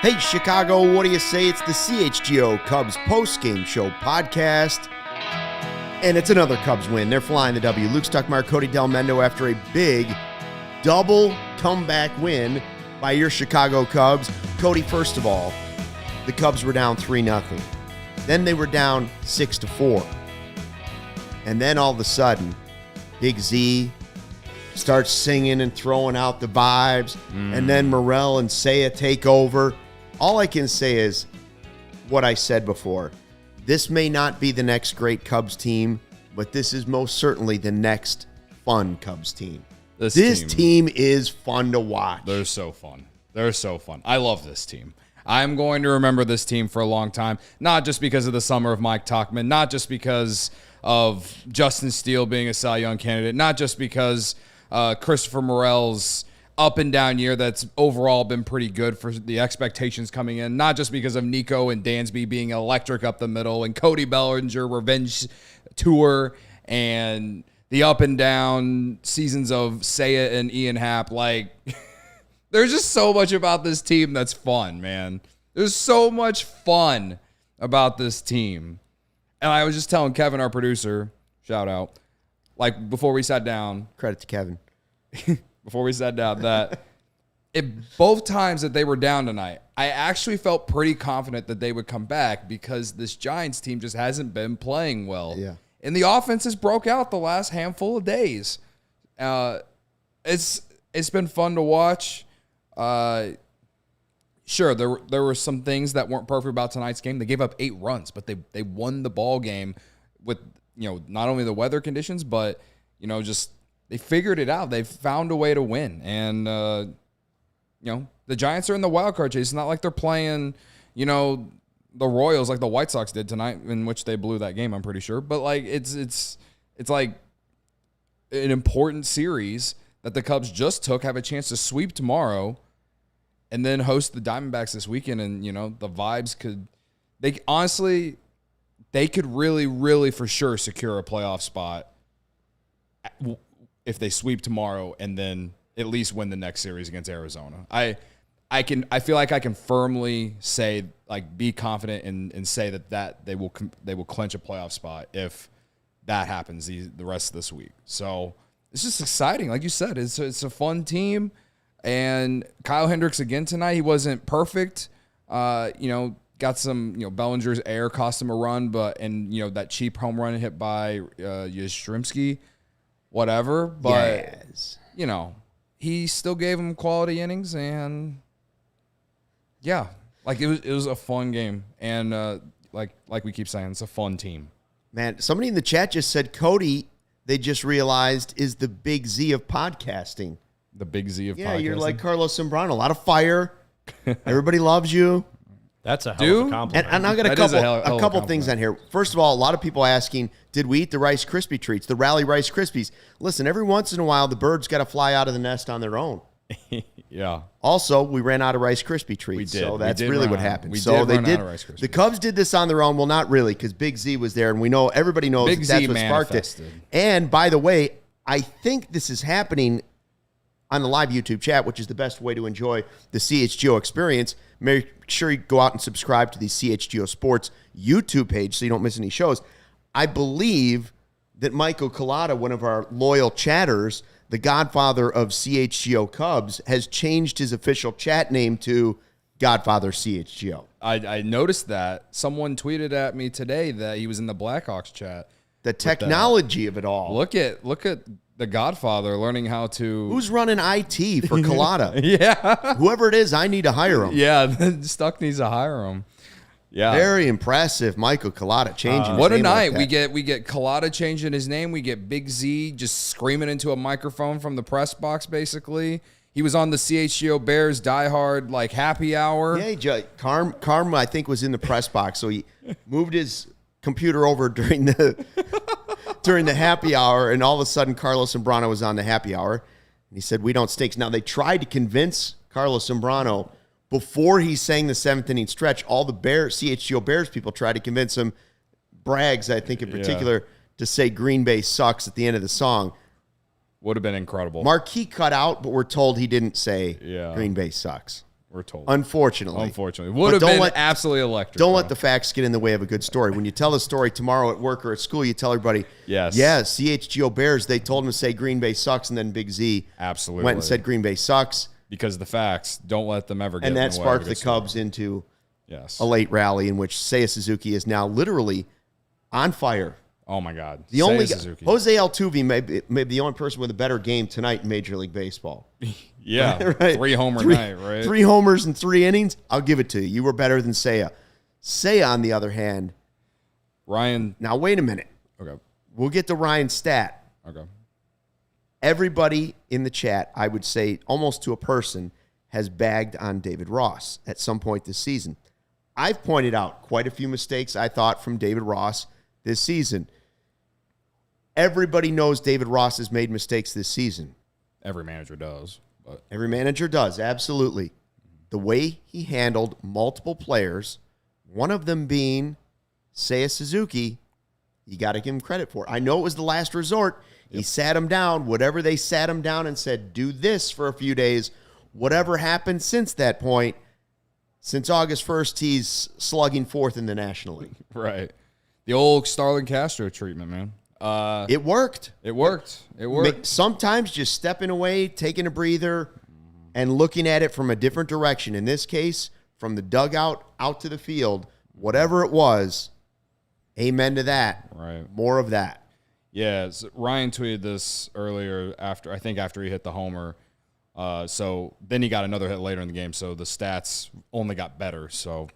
Hey, Chicago, what do you say? It's the CHGO Cubs post-game show podcast, and it's another Cubs win. They're flying the W. Luke Stuckmeyer, Cody Delmendo after a big double comeback win by your Chicago Cubs. Cody, first of all, the Cubs were down 3-0. Then they were down 6-4. And then all of a sudden, Big Z starts singing and throwing out the vibes, and then Morel and Seiya take over. All I can say is what I said before. This may not be the next great Cubs team, but this is most certainly the next fun Cubs team. This team is fun to watch. They're so fun. They're so fun. I love this team. I'm going to remember this team for a long time, not just because of the summer of Mike Tauchman, not just because of Justin Steele being a Cy Young candidate, not just because Christopher Morel's up and down year that's overall been pretty good for the expectations coming in, not just because of Nico and Dansby being electric up the middle and Cody Bellinger revenge tour and the up and down seasons of Seiya and Ian Happ. Like, there's just so much about this team that's fun, man. There's so much fun about this team. And I was just telling Kevin, our producer, shout out, like before we sat down. Credit to Kevin. Before we sat down, that both times that they were down tonight, I actually felt pretty confident that they would come back because this Giants team just hasn't been playing well. Yeah. And the offense has broke out the last handful of days. It's been fun to watch. Sure, there were some things that weren't perfect about tonight's game. They gave up 8 runs, but they won the ball game with, not only the weather conditions, but, just they figured it out. They've found a way to win. And, the Giants are in the wild card chase. It's not like they're playing, the Royals like the White Sox did tonight, in which they blew that game, I'm pretty sure. But, like, it's like an important series that the Cubs just took, have a chance to sweep tomorrow, and then host the Diamondbacks this weekend. And, the vibes they could really, really for sure secure a playoff spot if they sweep tomorrow and then at least win the next series against Arizona. I feel like I can firmly say, like, be confident and say that they will clinch a playoff spot if that happens the rest of this week. So it's just exciting. Like you said, it's a fun team. And Kyle Hendricks again tonight, he wasn't perfect. Got some, Bellinger's air cost him a run, but that cheap home run hit by Yastrzemski, whatever. But yes. He still gave him quality innings, and yeah, like it was a fun game, and like we keep saying, it's a fun team. Man, somebody in the chat just said Cody, they just realized, is the Big Z of podcasting. The Big Z of podcasting. Yeah, you're like Carlos Zambrano. A lot of fire. Everybody loves you. That's a hell of a compliment. And I got a couple things on here. First of all, a lot of people asking, did we eat the Rice Krispie treats, the Rally Rice Krispies? Listen, every once in a while, the birds got to fly out of the nest on their own. Yeah. Also, we ran out of Rice Krispie treats. We did. So that's really what happened. So they did. The Cubs did this on their own. Well, not really, because Big Z was there, and everybody knows that's what sparked it. And by the way, I think this is happening on the live YouTube chat, which is the best way to enjoy the CHGO experience. Make sure you go out and subscribe to the CHGO Sports YouTube page so you don't miss any shows. I believe that Michael Collada, one of our loyal chatters, the godfather of CHGO Cubs, has changed his official chat name to Godfather CHGO. I noticed that. Someone tweeted at me today that he was in the Blackhawks chat. The technology of it all. Look at the Godfather learning how to... Who's running IT for Collada? Yeah. Whoever it is, I need to hire him. Yeah, Stuck needs to hire him. Yeah. Very impressive. Michael Collada changing his what a name night. like that. We get Collada changing his name. We get Big Z just screaming into a microphone from the press box, basically. He was on the CHGO Bears diehard like happy hour. Yeah, Carm, I think, was in the press box, so he moved his computer over during the happy hour, and all of a sudden Carlos Zambrano was on the happy hour, and he said, "We don't stink." Now, they tried to convince Carlos Zambrano before he sang the seventh inning stretch. All the CHGO Bears people tried to convince him, Braggs, I think in particular, to say Green Bay sucks at the end of the song. Would have been incredible. Marquee cut out, but we're told he didn't say Green Bay sucks. We're told. Unfortunately. Would have been absolutely electric. Don't let the facts get in the way of a good story. When you tell the story tomorrow at work or at school, you tell everybody, CHGO Bears, they told him to say Green Bay sucks, and then Big Z absolutely went and said Green Bay sucks. Because the facts, don't let them ever get in the way. And that sparked the Cubs into a late rally in which Seiya Suzuki is now literally on fire. Oh, my God. The only Suzuki. Jose Altuve may be the only person with a better game tonight in Major League Baseball. Yeah. Right? 3 homer night, right? 3 homers in 3 innings. I'll give it to you. You were better than Seiya. Seiya, on the other hand. Ryan. Now, wait a minute. Okay. We'll get to Ryan's stat. Okay. Everybody in the chat, I would say almost to a person, has bagged on David Ross at some point this season. I've pointed out quite a few mistakes I thought from David Ross this season. Everybody knows David Ross has made mistakes this season. Every manager does. But. Every manager does, absolutely. The way he handled multiple players, one of them being Seiya Suzuki, you got to give him credit for. I know it was the last resort. Yep. He sat him down. Whatever they sat him down and said, do this for a few days. Whatever happened since that point, since August 1st, he's slugging fourth in the National League. Right. The old Starlin Castro treatment, man. It worked. It worked. Sometimes just stepping away, taking a breather, and looking at it from a different direction. In this case, from the dugout out to the field, whatever it was, amen to that. Right. More of that. Yeah. So Ryan tweeted this earlier after he hit the homer. So then he got another hit later in the game. So the stats only got better. So,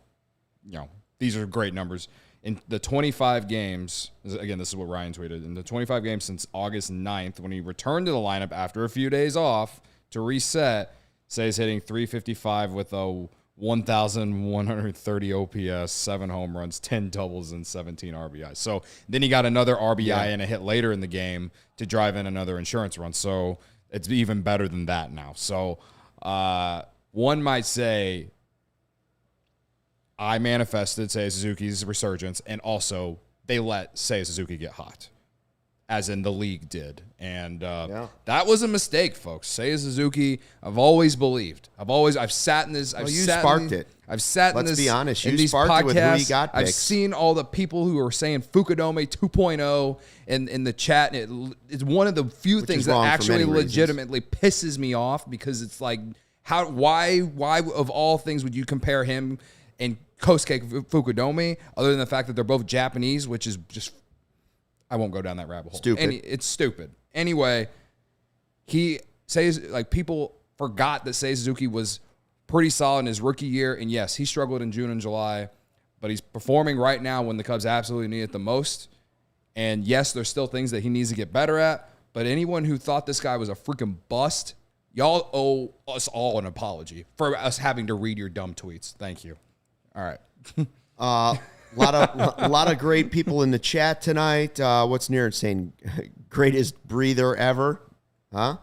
these are great numbers. In the 25 games, again, this is what Ryan tweeted, in the 25 games since August 9th, when he returned to the lineup after a few days off to reset, Seiya's hitting .355 with a 1,130 OPS, 7 home runs, 10 doubles, and 17 RBIs. So then he got another RBI and a hit later in the game to drive in another insurance run. So it's even better than that now. So one might say I manifested Seiya Suzuki's resurgence, and also they let Seiya Suzuki get hot, as in the league did. And that was a mistake, folks. Seiya Suzuki, I've always believed. I've sat in this. You sparked it. I've sat in this. Let's be honest. You sparked it with who you got I've picks. seen all the people who are saying Fukudome 2.0 in the chat. And it's one of the few things that actually legitimately pisses me off, because it's like, why of all things would you compare him and Kosuke Fukudome, other than the fact that they're both Japanese, which is just, I won't go down that rabbit hole. Stupid. It's stupid. Anyway, he says, like, people forgot that Seiya Suzuki was pretty solid in his rookie year. And yes, he struggled in June and July, but he's performing right now when the Cubs absolutely need it the most. And yes, there's still things that he needs to get better at. But anyone who thought this guy was a freaking bust, y'all owe us all an apology for us having to read your dumb tweets. Thank you. All right. A lot of great people in the chat tonight. What's near saying greatest breather ever? Huh?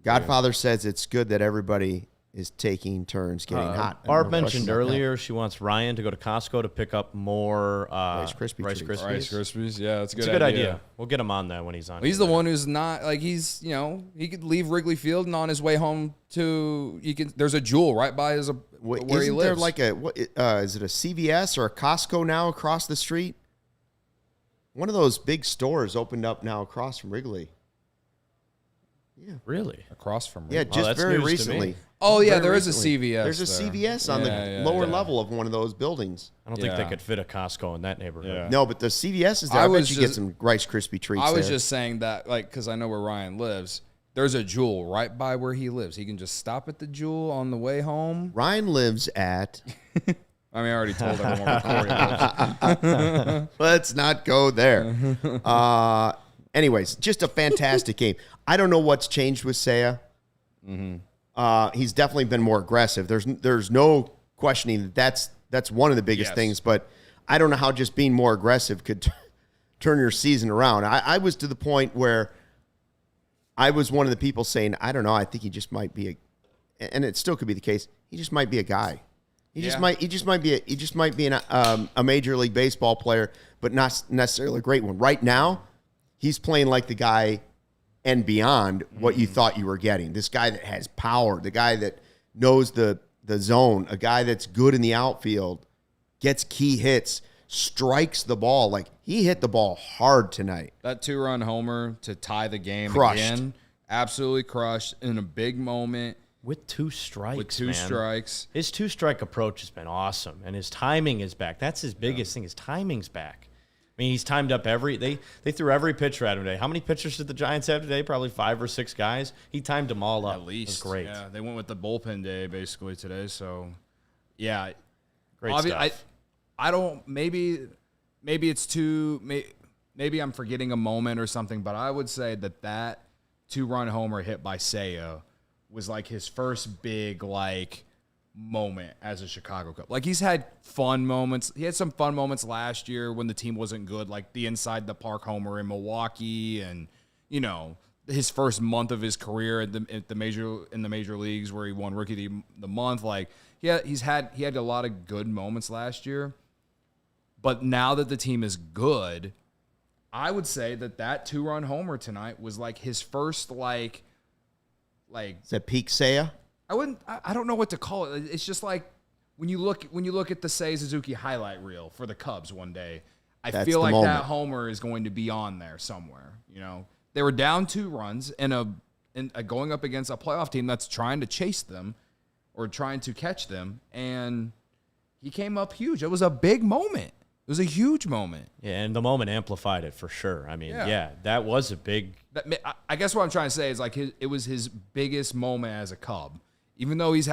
Godfather says it's good that everybody is taking turns getting hot. Barb mentioned earlier she wants Ryan to go to Costco to pick up more Rice Krispies. Rice Krispies. Yeah, that's a good It's a good idea. We'll get him on that when he's on. He's the one who's not, like, he's, he could leave Wrigley Field, and on his way home there's a Jewel right by where he lives. There like is it a CVS or a Costco now across the street? One of those big stores opened up now across from Wrigley. Yeah. Really? Across from Wrigley? Yeah, just very recently. Oh, yeah, there is a CVS. There's a CVS on the lower level of one of those buildings. I don't think they could fit a Costco in that neighborhood. Yeah. No, but the CVS is there. I bet you get some Rice Krispie treats I was just saying that, like, because I know where Ryan lives. There's a Jewel right by where he lives. He can just stop at the Jewel on the way home. Ryan lives at I mean, I already told everyone where Corey lives. Let's not go there. Anyways, just a fantastic game. I don't know what's changed with Seiya. He's definitely been more aggressive. There's no questioning that's one of the biggest things, but I don't know how just being more aggressive could turn your season around. I was to the point where I was one of the people saying, I don't know, I think he just might be and it still could be the case. He just might be a guy. He just might be a Major League Baseball player, but not necessarily a great one. Right now, he's playing like the guy and beyond what you thought you were getting. This guy that has power, the guy that knows the zone, a guy that's good in the outfield, gets key hits, strikes the ball. Like, he hit the ball hard tonight. That 2-run homer to tie the game Crushed. again, absolutely crushed in a big moment. With 2 strikes, With two man. strikes. His 2-strike approach has been awesome, and his timing is back. That's his biggest thing. His timing's back. I mean, he's timed up they threw every pitcher at him today. How many pitchers did the Giants have today? Probably 5 or 6 guys. He timed them all up. At least. It was great. Yeah, they went with the bullpen day basically today. So, yeah. Great stuff. I don't, maybe it's too, maybe I'm forgetting a moment or something, but I would say that 2-run homer hit by Seiya was like his first big moment as a Chicago Cub. Like, he's had fun moments. He had some fun moments last year when the team wasn't good, like the inside the park homer in Milwaukee, and his first month of his career in the major leagues where he won Rookie of the Month. Like, he had a lot of good moments last year, but now that the team is good, I would say that 2-run homer tonight was like his first Is that peak Seiya? I don't know what to call it. It's just like when you look at the Seiya Suzuki highlight reel for the Cubs one day, I feel like that homer is going to be on there somewhere. They were down 2 runs in going up against a playoff team that's trying to chase them or trying to catch them, and he came up huge. It was a big moment. It was a huge moment. Yeah, and the moment amplified it for sure. I mean, that was a big. I guess what I'm trying to say is it was his biggest moment as a Cub. Even though he's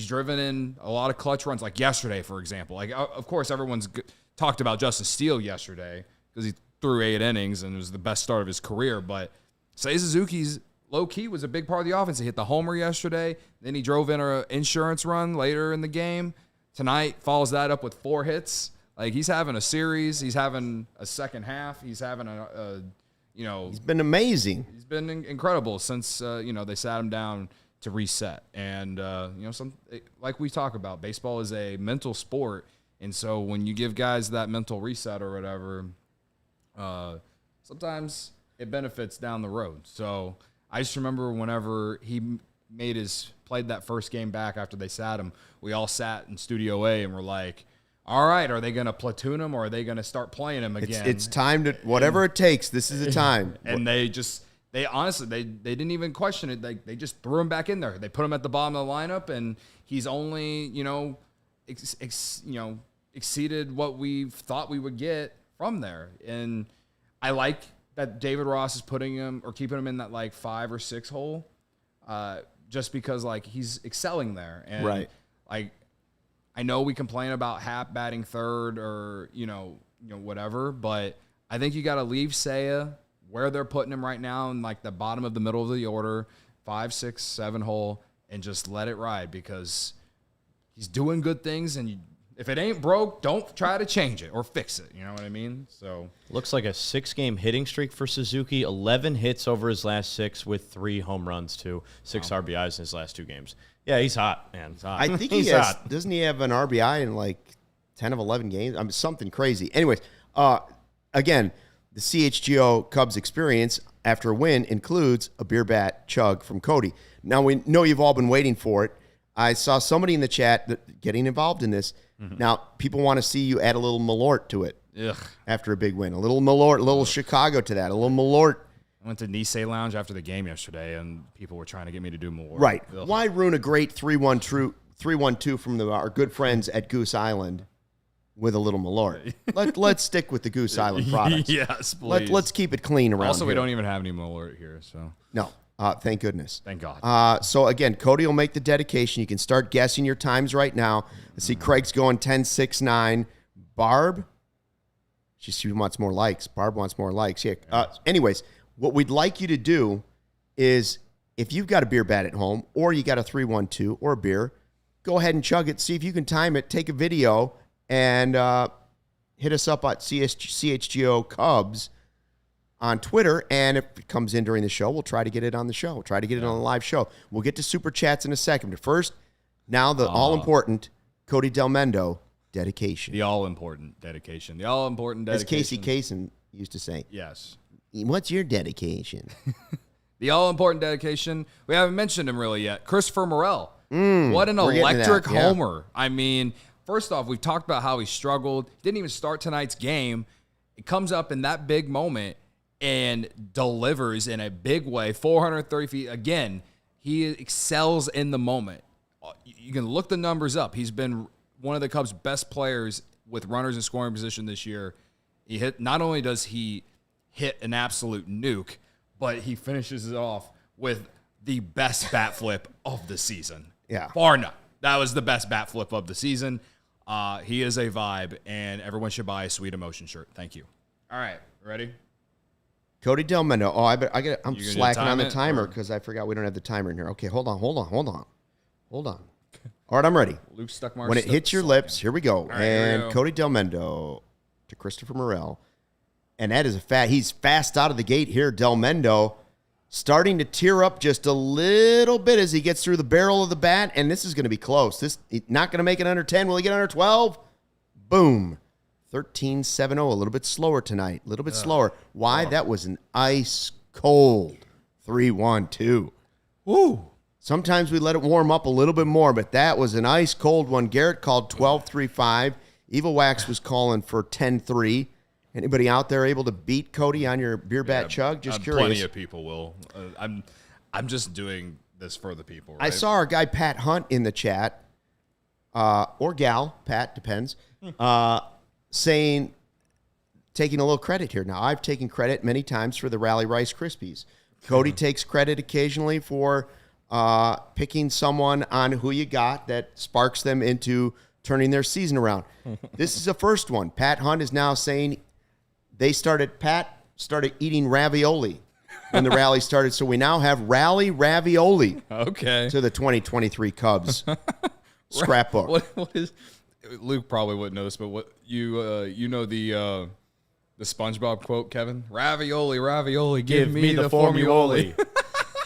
driven in a lot of clutch runs, like yesterday, for example. Like, of course, everyone's talked about Justin Steele yesterday because he threw 8 innings and it was the best start of his career. But Seiya Suzuki's low-key was a big part of the offense. He hit the homer yesterday. Then he drove in an insurance run later in the game. Tonight, follows that up with 4 hits. Like, he's having a series. He's having a second half. He's having he's been amazing. He's been incredible since, they sat him down to reset. And, like we talk about, baseball is a mental sport. And so when you give guys that mental reset or whatever, sometimes it benefits down the road. So I just remember whenever he played that first game back after they sat him, we all sat in Studio A and were like, all right, are they going to platoon him or are they going to start playing him again? It's time to, whatever it takes, this is the time. And they honestly, they didn't even question it. They just threw him back in there. They put him at the bottom of the lineup, and he's only, exceeded what we thought we would get from there. And I like that David Ross is putting him or keeping him in that 5 or 6 hole, just because he's excelling there. And right. I know we complain about Hap batting third or, whatever, but I think you got to leave Seiya where they're putting him right now in the bottom of the middle of the order, 5, 6, 7 hole, and just let it ride because he's doing good things. And if it ain't broke, don't try to change it or fix it. You know what I mean? So looks like a 6-game hitting streak for Suzuki, 11 hits over his last 6 with 3 home runs too, 6 RBIs in his last 2 games. Yeah, he's hot, man. He's hot. I think he's hot. Doesn't he have an RBI in 10 of 11 games? I mean, something crazy. Anyways, again, the CHGO Cubs experience after a win includes a beer bat chug from Cody. Now, we know you've all been waiting for it. I saw somebody in the chat getting involved in this. Mm-hmm. Now, people want to see you add a little Malort to it. Ugh. After a big win. A little Malort, a little Chicago to that, a little Malort. I went to Nisei Lounge after the game yesterday, and people were trying to get me to do more. Right. Ugh. Why ruin a great 3-1-2 from our good friends at Goose Island with a little Malort? Let's stick with the Goose Island products. Yes, please. Let's keep it clean around Also, here. we don't even have any Malort here. So No. Thank goodness. Thank God. So again, Cody will make the dedication. You can start guessing your times right now. Let's see, Craig's going 10-6-9. Barb, she wants more likes. Barb wants more likes. Yeah. Anyways, what we'd like you to do is, if you've got a beer bat at home, or you got a 3-1-2 or a beer, go ahead and chug it. See if you can time it. Take a video and hit us up at CHGO Cubs on Twitter, and if it comes in during the show, we'll try to get it on the show. Try to get it on the live show. We'll get to super chats in a second. But first, now the all-important Cody Delmendo dedication. The all-important dedication. The all-important dedication. As Casey Kasem used to say. Yes. What's your dedication? The all-important dedication. We haven't mentioned him really yet. Christopher Morel. What an electric homer. I mean, first off, we've talked about how he struggled. Didn't even start tonight's game. It comes up in that big moment and delivers in a big way, 430 feet. Again, he excels in the moment. You can look the numbers up. He's been one of the Cubs' best players with runners in scoring position this year. Not only does he hit an absolute nuke, but he finishes it off with the best bat flip of the season. Yeah. Bar none. That was the best bat flip of the season. He is a vibe, and everyone should buy a Sweet Emotion shirt. Thank you. All right. Ready? Cody Delmendo. Oh, I'm slacking on the timer or? because I forgot we don't have the timer in here. Okay, hold on. All right, I'm ready. Luke Stuckmar. When it hits your lips, here we go. right, and here we go. Cody Delmendo to Christopher Morel. And that is he's fast out of the gate here. Delmendo starting to tear up just a little bit as he gets through the barrel of the bat. And this is going to be close. He's not going to make it under 10. Will he get under 12? Boom. 13-7-0. A little bit slower tonight. A little bit slower. Why? That was an ice cold 3-1-2. Woo. Sometimes we let it warm up a little bit more, but that was an ice cold one. Garrett called 12-3-5. Evil Wax was calling for 10-3. Anybody out there able to beat Cody on your beer bat chug? Just curious. Plenty of people will. I'm just doing this for the people. Right? I saw our guy Pat Hunt in the chat, or gal, Pat, depends, saying, taking a little credit here. Now, I've taken credit many times for the Rally Rice Krispies. Cody takes credit occasionally for picking someone on who you got that sparks them into turning their season around. This is the first one. Pat Hunt is now saying Pat started eating ravioli when the rally started. So we now have rally ravioli. Okay. To the 2023 Cubs scrapbook. What is Luke probably wouldn't know this, but what you know the SpongeBob quote, Kevin? Ravioli, give me the formuoli.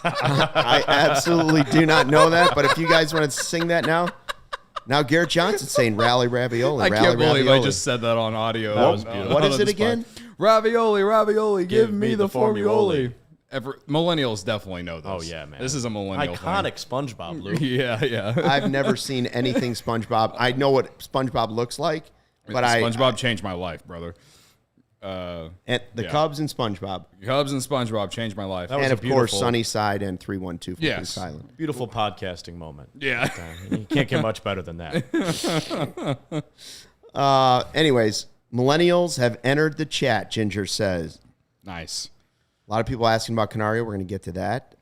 I absolutely do not know that, but if you guys want to sing that now Garrett Johnson's saying rally ravioli. I can't believe ravioli. I just said that on audio. That was beautiful. What is it again? Ravioli, give me the formuoli. Millennials definitely know this. Oh, yeah, man. This is a millennial Iconic thing. SpongeBob, Luke. Yeah. I've never seen anything SpongeBob. I know what SpongeBob looks like, but SpongeBob changed my life, brother. And the Cubs and SpongeBob. Cubs and SpongeBob changed my life. That was And a of course, beautiful- Sunnyside and 312 for Yes. Goose Island. Beautiful podcasting moment. Yeah. You can't get much better than that. Anyways, millennials have entered the chat, Ginger says. Nice. A lot of people asking about Canario. We're going to get to that.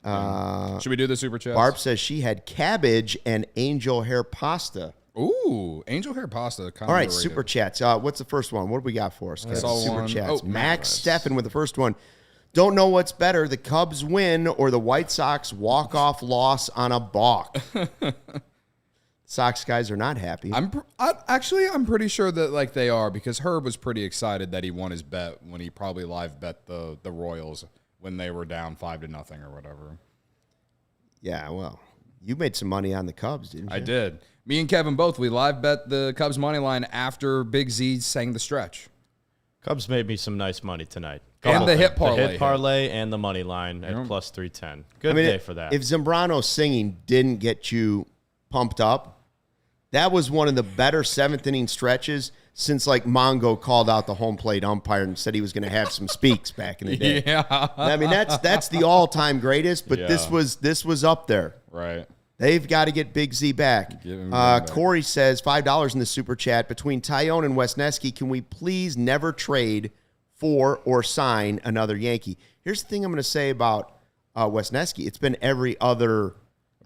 Should we do the super chat? Barb says she had cabbage and angel hair pasta. Ooh, angel hair pasta. All right, super chats. What's the first one? What do we got for us? saw Super one. chats. Oh, Max nice. Stefan with the first one. Don't know what's better, the Cubs win or the White Sox walk-off loss on a balk. Sox guys are not happy. I'm pretty sure that they are, because Herb was pretty excited that he won his bet when he probably live bet the Royals when they were down 5-0 or whatever. Yeah, well, you made some money on the Cubs, didn't you? I did. Me and Kevin both. We live bet the Cubs money line after Big Z sang the stretch. Cubs made me some nice money tonight. And the hit parlay. The hit parlay and the money line at plus 310. Good day for that. If Zambrano singing didn't get you pumped up, that was one of the better seventh inning stretches since Mongo called out the home plate umpire and said he was going to have some speaks back in the day. Yeah. I mean, that's the all-time greatest, but this was up there. Right. They've got to get Big Z back. Corey says, $5 in the super chat. Between Tyone and Wesneski, can we please never trade for or sign another Yankee? Here's the thing I'm going to say about Wisniewski. It's been every other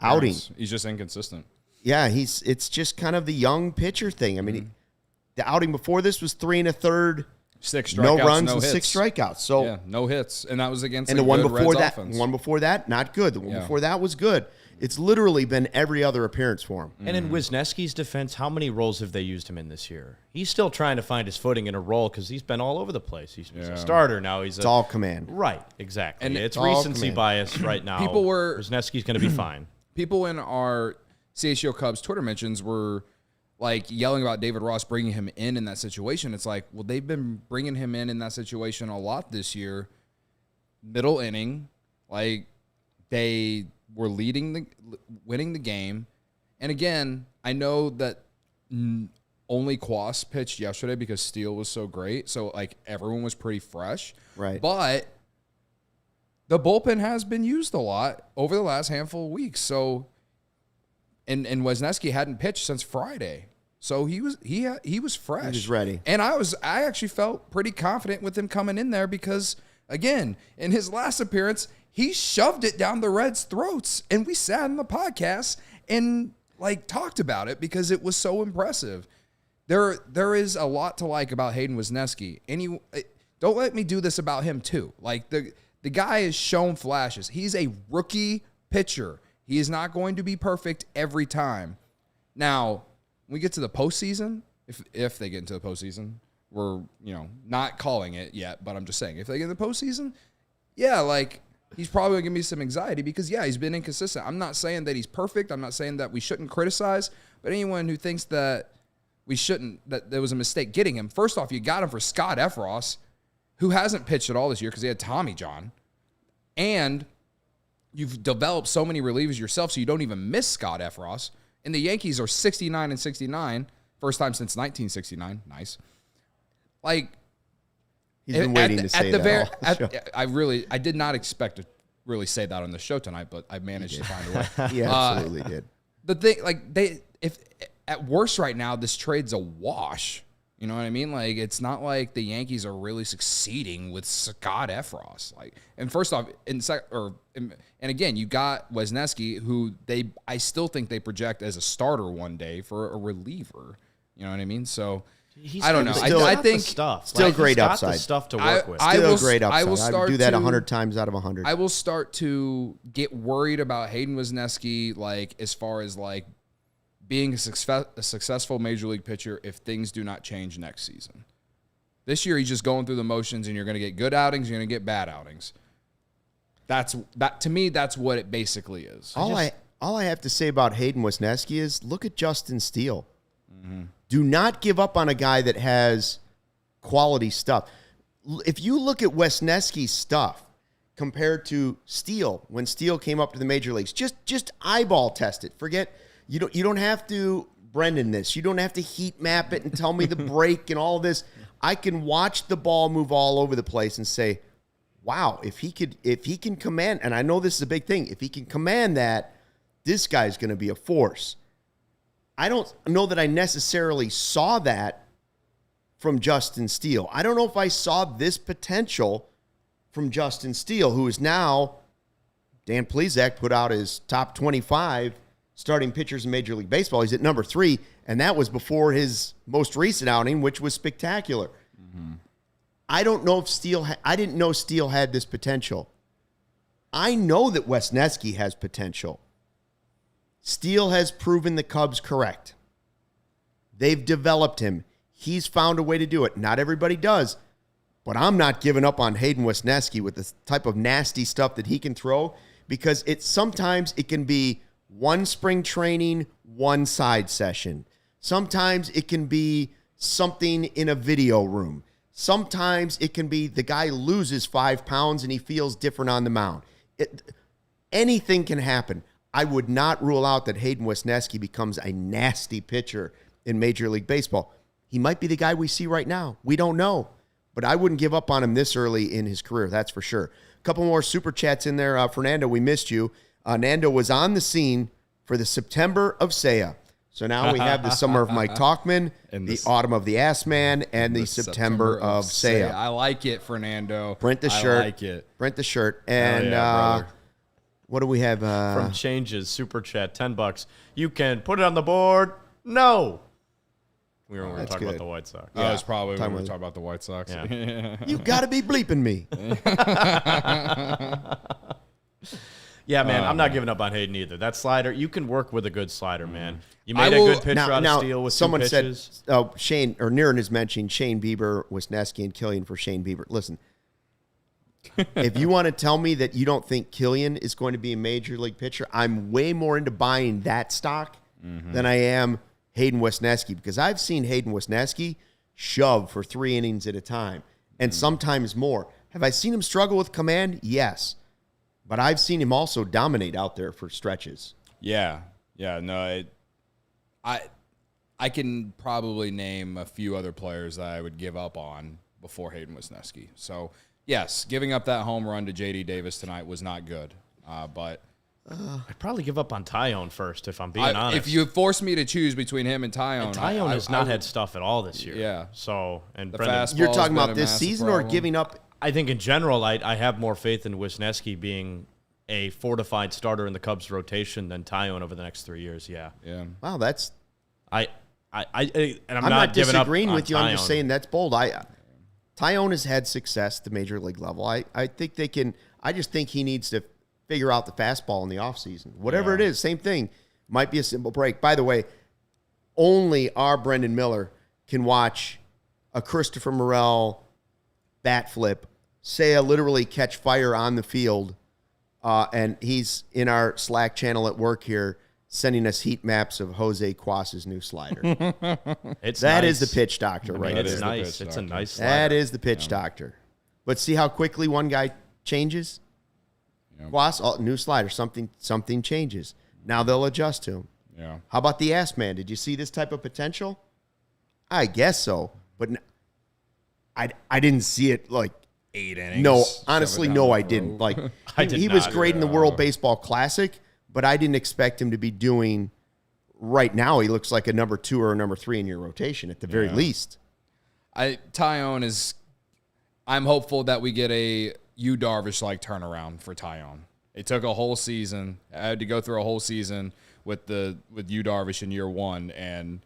outing. He's just inconsistent. Yeah, it's just kind of the young pitcher thing. I mean, the outing before this was 3 1/3, 6 strikeouts, no runs no and hits. 6 strikeouts. So yeah, no hits, and that was against and a the one good before Reds that, offense. one before that, not good. The one before that was good. It's literally been every other appearance for him. And in Wisniewski's defense, how many roles have they used him in this year? He's still trying to find his footing in a role because he's been all over the place. He's a starter now. It's all command. Right, exactly. And it's all recency command. bias right now. Wisniewski's going to be fine. People in our CHGO Cubs Twitter mentions were like yelling about David Ross bringing him in that situation. It's like, well, they've been bringing him in that situation a lot this year. Middle inning, like they were winning the game. And again, I know that only Quas pitched yesterday because Steele was so great. So like everyone was pretty fresh. Right. But the bullpen has been used a lot over the last handful of weeks. So and Wisniewski hadn't pitched since Friday. So he was fresh. He was ready. And I actually felt pretty confident with him coming in there because again, in his last appearance, he shoved it down the Reds' throats, and we sat in the podcast and like talked about it because it was so impressive. There is a lot to like about Hayden Wisniewski, and don't let me do this about him too. Like the guy has shown flashes. He's a rookie pitcher. He is not going to be perfect every time. Now, when we get to the postseason, if they get into the postseason, we're not calling it yet, but I'm just saying if they get in the postseason, yeah, like. He's probably going to give me some anxiety because, he's been inconsistent. I'm not saying that he's perfect. I'm not saying that we shouldn't criticize. But anyone who thinks that that there was a mistake getting him, first off, you got him for Scott Efros, who hasn't pitched at all this year because he had Tommy John. And you've developed so many relievers yourself so you don't even miss Scott Efros. And the Yankees are 69-69, first time since 1969. Nice. Like, He's been waiting to say that. I did not expect to really say that on the show tonight, but I managed to find a way. He absolutely did. The thing, like if at worst right now, this trade's a wash. You know what I mean? Like it's not like the Yankees are really succeeding with Scott Efros. Like, and first off, and again, you got Wisniewski, who I still think they project as a starter one day for a reliever. You know what I mean? So. I don't know. I think stuff. Still great he's got upside. The stuff to work with. Still great upside. I will start do that 100 times out of 100. I will start to get worried about Hayden Wisniewski, like as far as like being a successful major league pitcher if things do not change next season. This year he's just going through the motions, and you're going to get good outings, you're going to get bad outings. That to me, that's what it basically is. All I have to say about Hayden Wisniewski is look at Justin Steele. Mm-hmm. Do not give up on a guy that has quality stuff. If you look at Wisniewski's stuff compared to Steele, when Steele came up to the major leagues, just eyeball test it. Forget you don't have to Brendan this. You don't have to heat map it and tell me the break and all this. I can watch the ball move all over the place and say, wow, if he can command, and I know this is a big thing, if he can command that, this guy's going to be a force. I don't know that I necessarily saw that from Justin Steele. I don't know if I saw this potential from Justin Steele, who is now, Dan Plesac put out his top 25 starting pitchers in Major League Baseball. He's at number 3, and that was before his most recent outing, which was spectacular. Mm-hmm. I don't know if I didn't know Steele had this potential. I know that Wisniewski has potential. Steele has proven the Cubs correct. They've developed him. He's found a way to do it. Not everybody does, but I'm not giving up on Hayden Wisniewski with the type of nasty stuff that he can throw because sometimes it can be one spring training, one side session. Sometimes it can be something in a video room. Sometimes it can be the guy loses 5 pounds and he feels different on the mound. Anything can happen. I would not rule out that Hayden Wisniewski becomes a nasty pitcher in Major League Baseball. He might be the guy we see right now. We don't know. But I wouldn't give up on him this early in his career, that's for sure. A couple more super chats in there. Fernando, we missed you. Nando was on the scene for the September of Seiya. So now we have the summer of Mike Talkman, the autumn of the Ass Man, and the September of Seiya. I like it, Fernando. Print the shirt. I like it. Print the shirt. And What do we have? From Changes, Super Chat, $10. You can put it on the board. No. We were talking about the White Sox. Yeah, that was probably when we were talking about the White Sox. Yeah. You got to be bleeping me. Yeah, man, I'm not giving up on Hayden either. That slider, you can work with a good slider, man. You made a good pitcher out of Steele with someone two pitches. said, Shane, or Niren has mentioned Shane Bieber, Wisniewski, and Killian for Shane Bieber. Listen, if you want to tell me that you don't think Killian is going to be a major league pitcher, I'm way more into buying that stock than I am Hayden Wisniewski, because I've seen Hayden Wisniewski shove for 3 innings at a time, and sometimes more. Have I seen him struggle with command? Yes. But I've seen him also dominate out there for stretches. Yeah. No, I can probably name a few other players that I would give up on before Hayden Wisniewski. So, yes, giving up that home run to J.D. Davis tonight was not good. But I'd probably give up on Tyone first, if I'm being honest. If you forced me to choose between him and Tyone, Tyone has not had stuff at all this year. Yeah. So, and You're talking about this season or giving up? I think in general, I have more faith in Wisniewski being a fortified starter in the Cubs rotation than Tyone over the next 3 years. Yeah. Wow, that's. I'm not disagreeing with you. Tyone. I'm just saying that's bold. Tyone has had success at the major league level. I think they can. I just think he needs to figure out the fastball in the offseason. Whatever it is, same thing. Might be a simple break. By the way, only our Brendan Miller can watch a Christopher Morel bat flip, Seiya literally catch fire on the field, and he's in our Slack channel at work here sending us heat maps of Jose Cuas's new slider. That is the pitch doctor, right? It's nice. It's a nice slider. That is the pitch doctor. But see how quickly one guy changes? Cuas, new slider, something changes. Now they'll adjust to him. Yeah. How about the ass man? Did you see this type of potential? I guess so, but I didn't see it like 8 innings. No, honestly, no, I didn't. Like he was great in the World Baseball Classic, but I didn't expect him to be doing. Right now, he looks like a number 2 or a number 3 in your rotation at the very least. Tyone is. I'm hopeful that we get a Yu Darvish like turnaround for Tyone. It took a whole season. I had to go through a whole season with Yu Darvish in year 1, and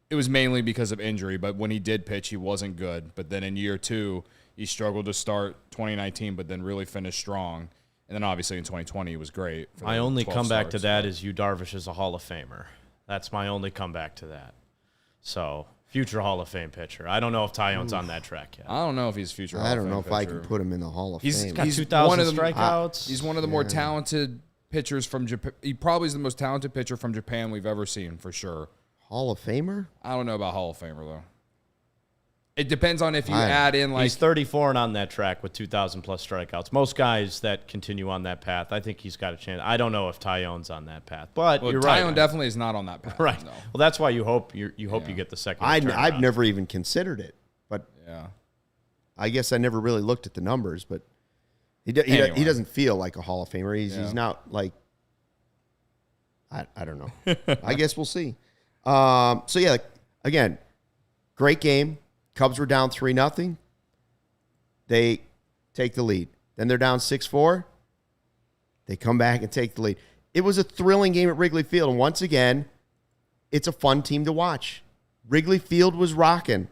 it was mainly because of injury. But when he did pitch, he wasn't good. But then in year 2, he struggled to start 2019, but then really finished strong. And then obviously in 2020, he was great. My only comeback to that is Yu Darvish is a Hall of Famer. That's my only comeback to that. So, future Hall of Fame pitcher. I don't know if Tyone's on that track yet. I don't know if he's future Hall of Fame I don't know if pitcher. I can put him in the Hall of Fame. He's got 2,000 strikeouts. He's one of the more talented pitchers from Japan. He probably is the most talented pitcher from Japan we've ever seen, for sure. Hall of Famer? I don't know about Hall of Famer, though. It depends on if you add in, like... He's 34 and on that track with 2,000-plus strikeouts. Most guys that continue on that path, I think he's got a chance. I don't know if Tyone's on that path, but you're right. Tyone definitely is not on that path. Right. No. Well, that's why you hope you get the second I've never even considered it, but yeah, I guess I never really looked at the numbers, but he doesn't feel like a Hall of Famer. He's not like... I don't know. I guess we'll see. So, yeah, again, great game. Cubs were down 3-0. They take the lead. Then they're down 6-4. They come back and take the lead. It was a thrilling game at Wrigley Field. And once again, it's a fun team to watch. Wrigley Field was rocking.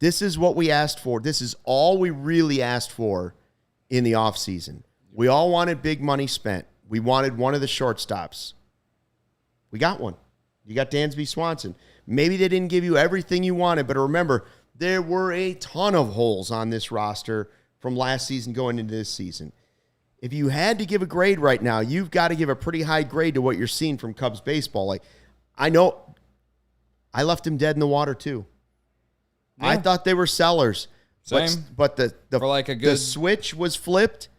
This is what we asked for. This is all we really asked for in the offseason. We all wanted big money spent. We wanted one of the shortstops. We got one. You got Dansby Swanson. Maybe they didn't give you everything you wanted, but remember, there were a ton of holes on this roster from last season going into this season. If you had to give a grade right now, you've got to give a pretty high grade to what you're seeing from Cubs baseball. Like, I know I left him dead in the water too. Yeah. I thought they were sellers. Same. But the switch was flipped,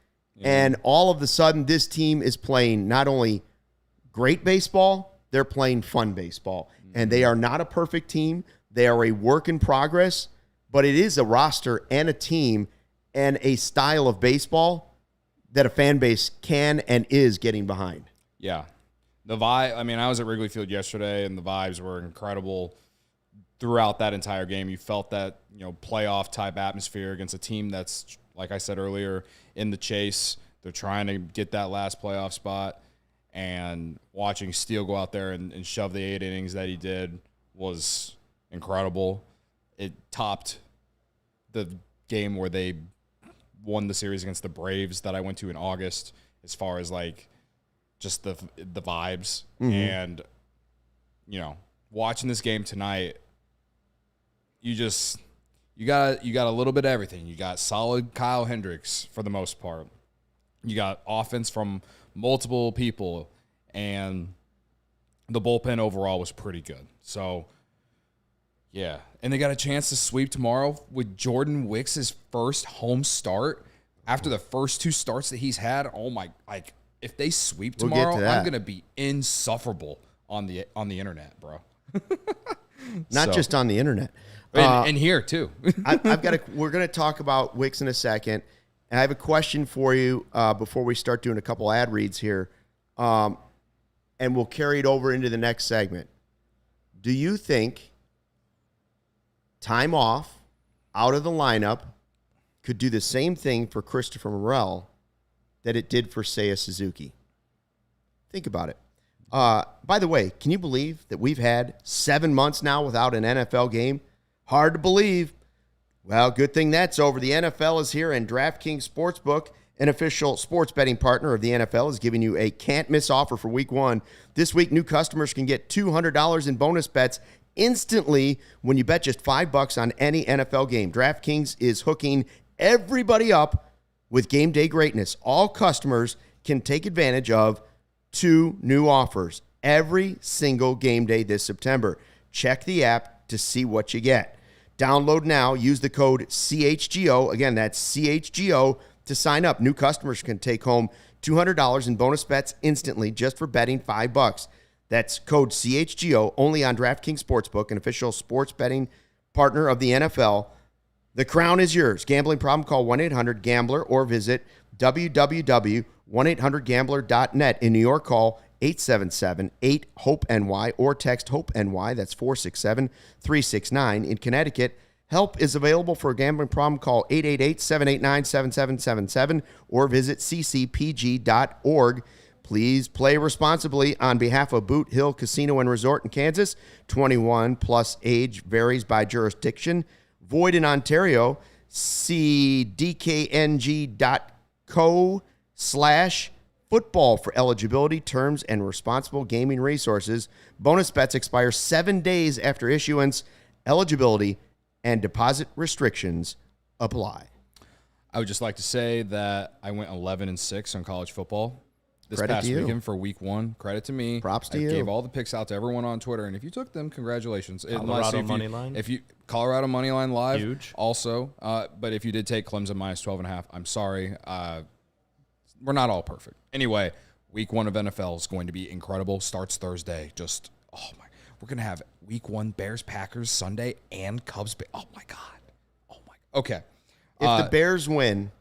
and all of a sudden this team is playing not only great baseball, they're playing fun baseball. And they are not a perfect team. They are a work in progress, but it is a roster and a team and a style of baseball that a fan base can and is getting behind. Yeah. The vibe, I mean, I was at Wrigley Field yesterday, and the vibes were incredible throughout that entire game. You felt that, playoff-type atmosphere against a team that's, like I said earlier, in the chase. They're trying to get that last playoff spot. And watching Steele go out there and shove the 8 innings that he did was incredible. It topped the game where they won the series against the Braves that I went to in August, as far as like just the vibes. And watching this game tonight, you got a little bit of everything. You got solid Kyle Hendricks for the most part. You got offense from multiple people, and the bullpen overall was pretty good. So, yeah. And they got a chance to sweep tomorrow with Jordan Wicks' first home start after the first 2 starts that he's had. Oh, my. Like, if they sweep tomorrow, I'm going to be insufferable on the internet, bro. Not just on the internet. And here, too. We're going to talk about Wicks in a second. And I have a question for you before we start doing a couple ad reads here. And we'll carry it over into the next segment. Do you think time off, out of the lineup, could do the same thing for Christopher Morel that it did for Seiya Suzuki? Think about it. By the way, can you believe that we've had 7 months now without an NFL game? Hard to believe. Well, good thing that's over. The NFL is here, and DraftKings Sportsbook, an official sports betting partner of the NFL, is giving you a can't-miss offer for Week 1. This week, new customers can get $200 in bonus bets instantly when you bet just $5 on any NFL game. DraftKings is hooking everybody up with game day greatness. All customers can take advantage of 2 new offers every single game day this September. Check the app to see what you get. Download now. Use the code CHGO. Again, that's CHGO to sign up. New customers can take home $200 in bonus bets instantly just for betting $5. That's code CHGO only on DraftKings Sportsbook, an official sports betting partner of the NFL. The crown is yours. Gambling problem? Call 1-800-GAMBLER or visit www.1800gambler.net. In New York, call 877-8-HOPE-NY or text HOPE-NY. That's 467-369. In Connecticut, help is available for a gambling problem. Call 888-789-7777 or visit ccpg.org. Please play responsibly on behalf of Boot Hill Casino and Resort in Kansas. 21 plus age varies by jurisdiction. Void in Ontario. See dkng.co/football for eligibility, terms, and responsible gaming resources. Bonus bets expire 7 days after issuance. Eligibility and deposit restrictions apply. I would just like to say that I went 11-6 on college football this Credit past to you. weekend for week 1. Credit to me. Props to I you. gave all the picks out to everyone on Twitter, and if you took them, congratulations. Colorado money line? If you Colorado money line live, Huge. Also, but if you did take Clemson minus 12.5, I'm sorry. We're not all perfect. Anyway, week 1 of NFL is going to be incredible. Starts Thursday. We're gonna have week 1 Bears Packers Sunday and Cubs. Oh my god. Okay. If the Bears win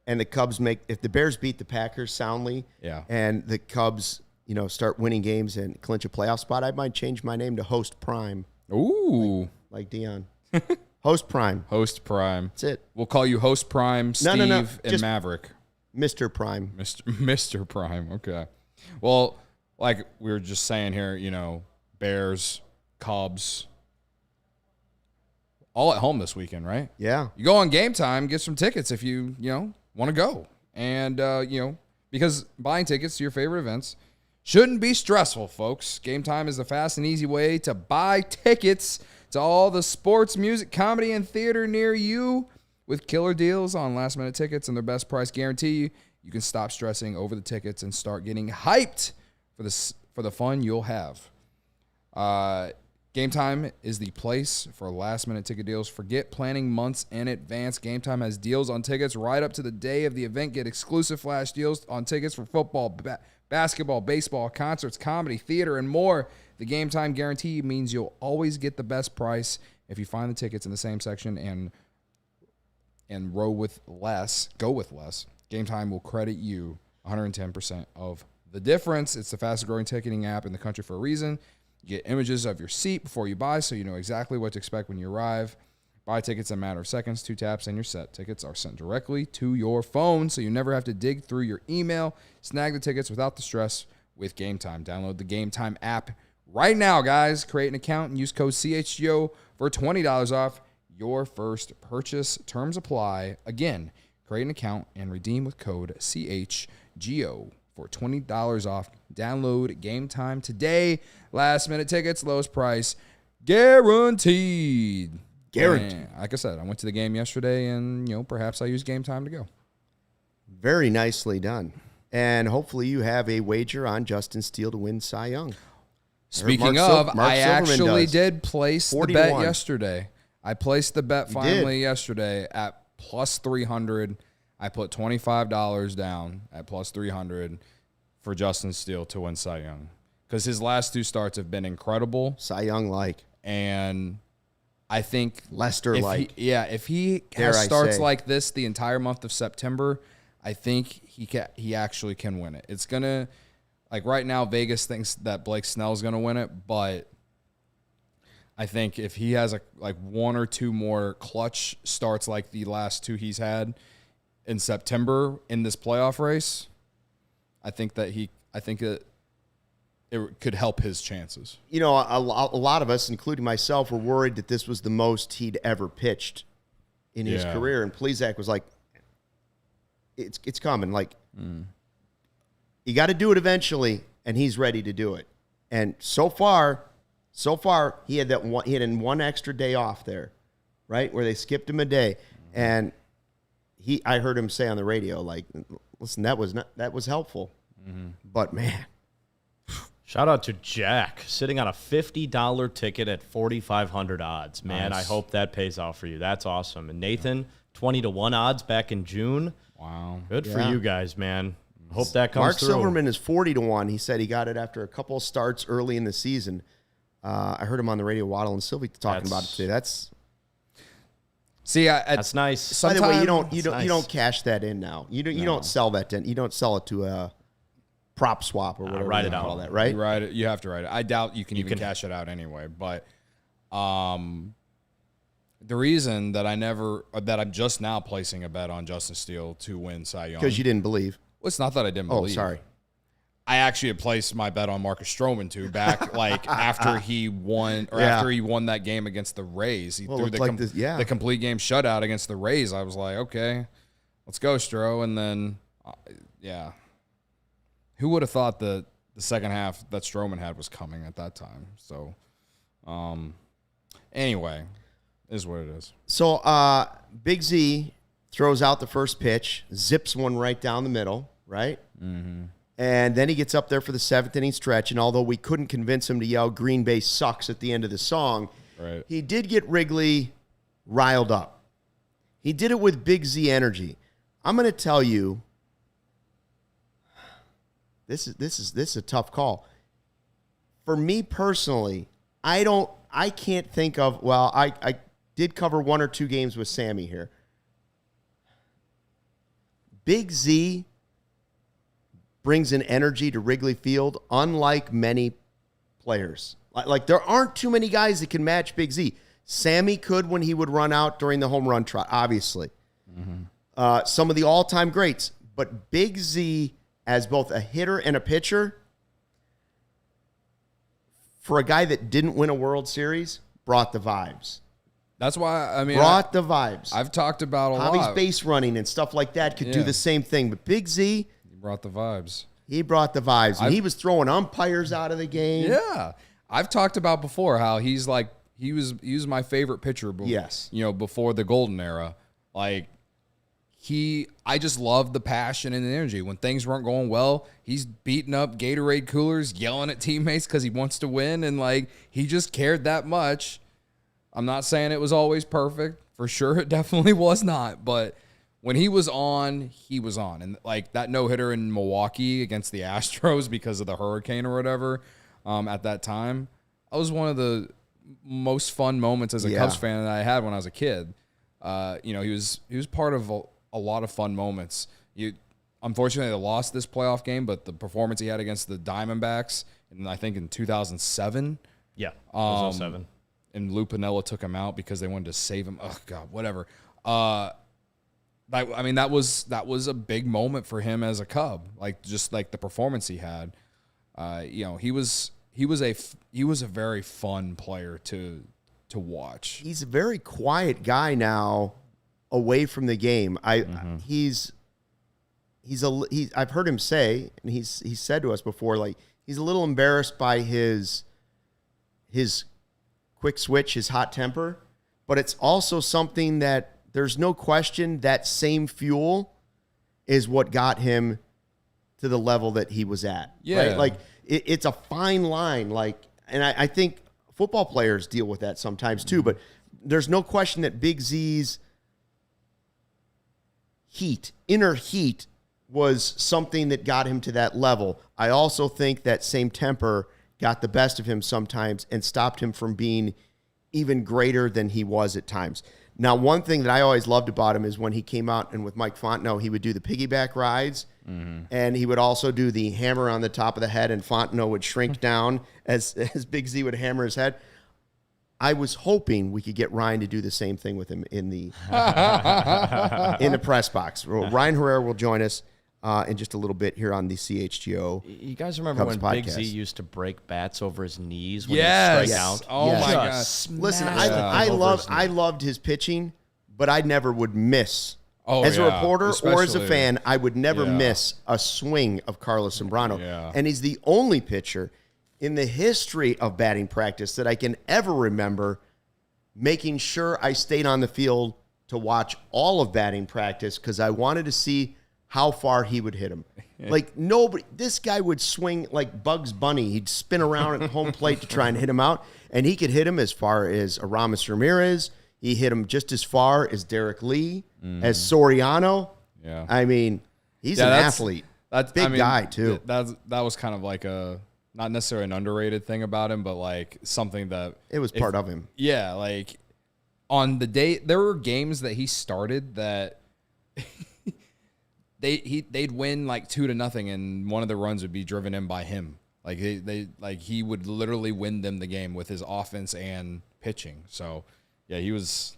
and the Cubs if the Bears beat the Packers soundly, Yeah. and the Cubs, start winning games and clinch a playoff spot, I might change my name to Host Prime, Ooh. like Dion. Host Prime. Host Prime. That's it. We'll call you Host Prime, Steve, No. and Just Maverick. Mr. Prime. Mr. Prime. Okay. Well, like we were just saying here, Bears, Cubs, all at home this weekend, right? Yeah. You go on Game Time, get some tickets if you want to go. And, because buying tickets to your favorite events shouldn't be stressful, folks. Game Time is the fast and easy way to buy tickets to all the sports, music, comedy, and theater near you. With killer deals on last-minute tickets and their best price guarantee, you can stop stressing over the tickets and start getting hyped for the fun you'll have. Game Time is the place for last-minute ticket deals. Forget planning months in advance. Game Time has deals on tickets right up to the day of the event. Get exclusive flash deals on tickets for football, basketball, baseball, concerts, comedy, theater, and more. The Game Time guarantee means you'll always get the best price if you find the tickets in the same section and go with less. Game Time will credit you 110% of the difference. It's the fastest growing ticketing app in the country for a reason. You get images of your seat before you buy, so you know exactly what to expect when you arrive. Buy tickets in a matter of seconds, 2 taps, and your set. Tickets are sent directly to your phone, so you never have to dig through your email. Snag the tickets without the stress with Game Time. Download the Game Time app right now, guys. Create an account and use code CHGO for $20 off your first purchase. Terms apply. Again, create an account and redeem with code CHGO for $20 off. Download Game Time today. Last minute tickets, lowest price, guaranteed. Guaranteed. Like I said, I went to the game yesterday, and perhaps I used Game Time to go. Very nicely done. And hopefully you have a wager on Justin Steele to win Cy Young. Speaking of, I actually did place the bet yesterday. I placed the bet finally yesterday at plus 300. I put $25 down at plus 300 for Justin Steele to win Cy Young, because his last 2 starts have been incredible. Cy Young-like. And I think Lester-like. If he has starts like this the entire month of September, I think he actually can win it. It's going to, like right now, Vegas thinks that Blake Snell's going to win it, but I think if he has 1 or 2 more clutch starts like the last 2 he's had in September in this playoff race, I think that it could help his chances. A lot of us, including myself, were worried that this was the most he'd ever pitched in his career. And Plesac was like, it's coming. You got to do it eventually, and he's ready to do it. And so far, he had one extra day off there, right, where they skipped him a day. And I heard him say on the radio, listen, that was helpful. Mm-hmm. But, man. Shout out to Jack, sitting on a $50 ticket at 4,500 odds. Man, nice. I hope that pays off for you. That's awesome. And Nathan, 20-1 odds back in June. Wow. Good for you guys, man. Hope that comes Mark through. Silverman is 40-1. He said he got it after a couple of starts early in the season. I heard him on the radio, Waddle and Sylvie talking about it today. That's nice. By the way, you don't cash that in now. You don't sell that in. You don't sell it to a prop swap or whatever. Write it out. All that, right? You write it. You have to write it. I doubt you can cash it out anyway. But the reason that I'm just now placing a bet on Justin Steele to win Cy Young, because you didn't believe. Well, it's not that I didn't believe. Oh, sorry. I actually had placed my bet on Marcus Stroman too back after he won after he won that game against the Rays. He threw the complete game shutout against the Rays. I was like, okay, let's go, Stro. And then, who would have thought that the second half that Stroman had was coming at that time? So, anyway, is what it is. So, Big Z throws out the first pitch, zips one right down the middle, right? Mm-hmm. And then he gets up there for the 7th inning stretch, and although we couldn't convince him to yell Green Bay sucks at the end of the song, he did get Wrigley riled up. He did it with Big Z energy. I'm going to tell you, this is a tough call. For me personally, I can't think of, I did cover 1 or 2 games with Sammy here. Big Z brings an energy to Wrigley Field unlike many players. There aren't too many guys that can match Big Z. Sammy could when he would run out during the home run trot, obviously. Mm-hmm. Some of the all-time greats. But Big Z, as both a hitter and a pitcher, for a guy that didn't win a World Series, brought the vibes. That's why, brought the vibes. I've talked about a lot. Hobby's base running and stuff like that could do the same thing. But Big Z, he brought the vibes. And he was throwing umpires out of the game. Yeah. I've talked about before how he was my favorite pitcher before the golden era. I just love the passion and the energy. When things weren't going well, he's beating up Gatorade coolers, yelling at teammates because he wants to win, and he just cared that much. I'm not saying it was always perfect. For sure, it definitely was not. But when he was on, he was on. And that no-hitter in Milwaukee against the Astros because of the hurricane or whatever at that time, that was one of the most fun moments as a Cubs fan that I had when I was a kid. He was part of a lot of fun moments. Unfortunately, they lost this playoff game, but the performance he had against the Diamondbacks, I think in 2007. Yeah, 2007. and Lou Piniella took him out because they wanted to save him. Oh God, whatever. That was a big moment for him as a Cub. Like just like the performance he had. He was a very fun player to watch. He's a very quiet guy now, away from the game. I've heard him say, and he's said to us before, like he's a little embarrassed by his quick switch, his hot temper, but it's also something that there's no question that same fuel is what got him to the level that he was at. Yeah. Right? Like it's a fine line. Like, and I think football players deal with that sometimes too, but there's no question that Big Z's inner heat was something that got him to that level. I also think that same temper got the best of him sometimes and stopped him from being even greater than he was at times. Now, one thing that I always loved about him is when he came out and with Mike Fontenot, he would do the piggyback rides, and he would also do the hammer on the top of the head, and Fontenot would shrink down as Big Z would hammer his head. I was hoping we could get Ryan to do the same thing with him in the press box. Ryan Herrera will join us in just a little bit here on the CHGO. You guys remember Cubs when Big podcast. Z used to break bats over his knees when Yes. he'd strike out? Oh Yes. my God. Just Listen, smashed it over his I knee. loved his pitching, but I never would miss. Oh, as a yeah. reporter or as a Especially- fan, I would never Yeah. miss a swing of Carlos Zambrano. Yeah. And he's the only pitcher in the history of batting practice that I can ever remember making sure I stayed on the field to watch all of batting practice because I wanted to see how far he would hit him. Like nobody, this guy would swing like Bugs Bunny. He'd spin around at home plate to try and hit him out, and he could hit him as far as Aramis Ramirez. He hit him just as far as Derek Lee, as Soriano. Yeah. I mean, he's an athlete. That's Big guy, too. That was kind of like a not necessarily an underrated thing about him, but like something that It was part of him. Yeah, like on the day there were games that he started that they'd win like 2-0, and one of the runs would be driven in by him. Like he would literally win them the game with his offense and pitching. So yeah, he was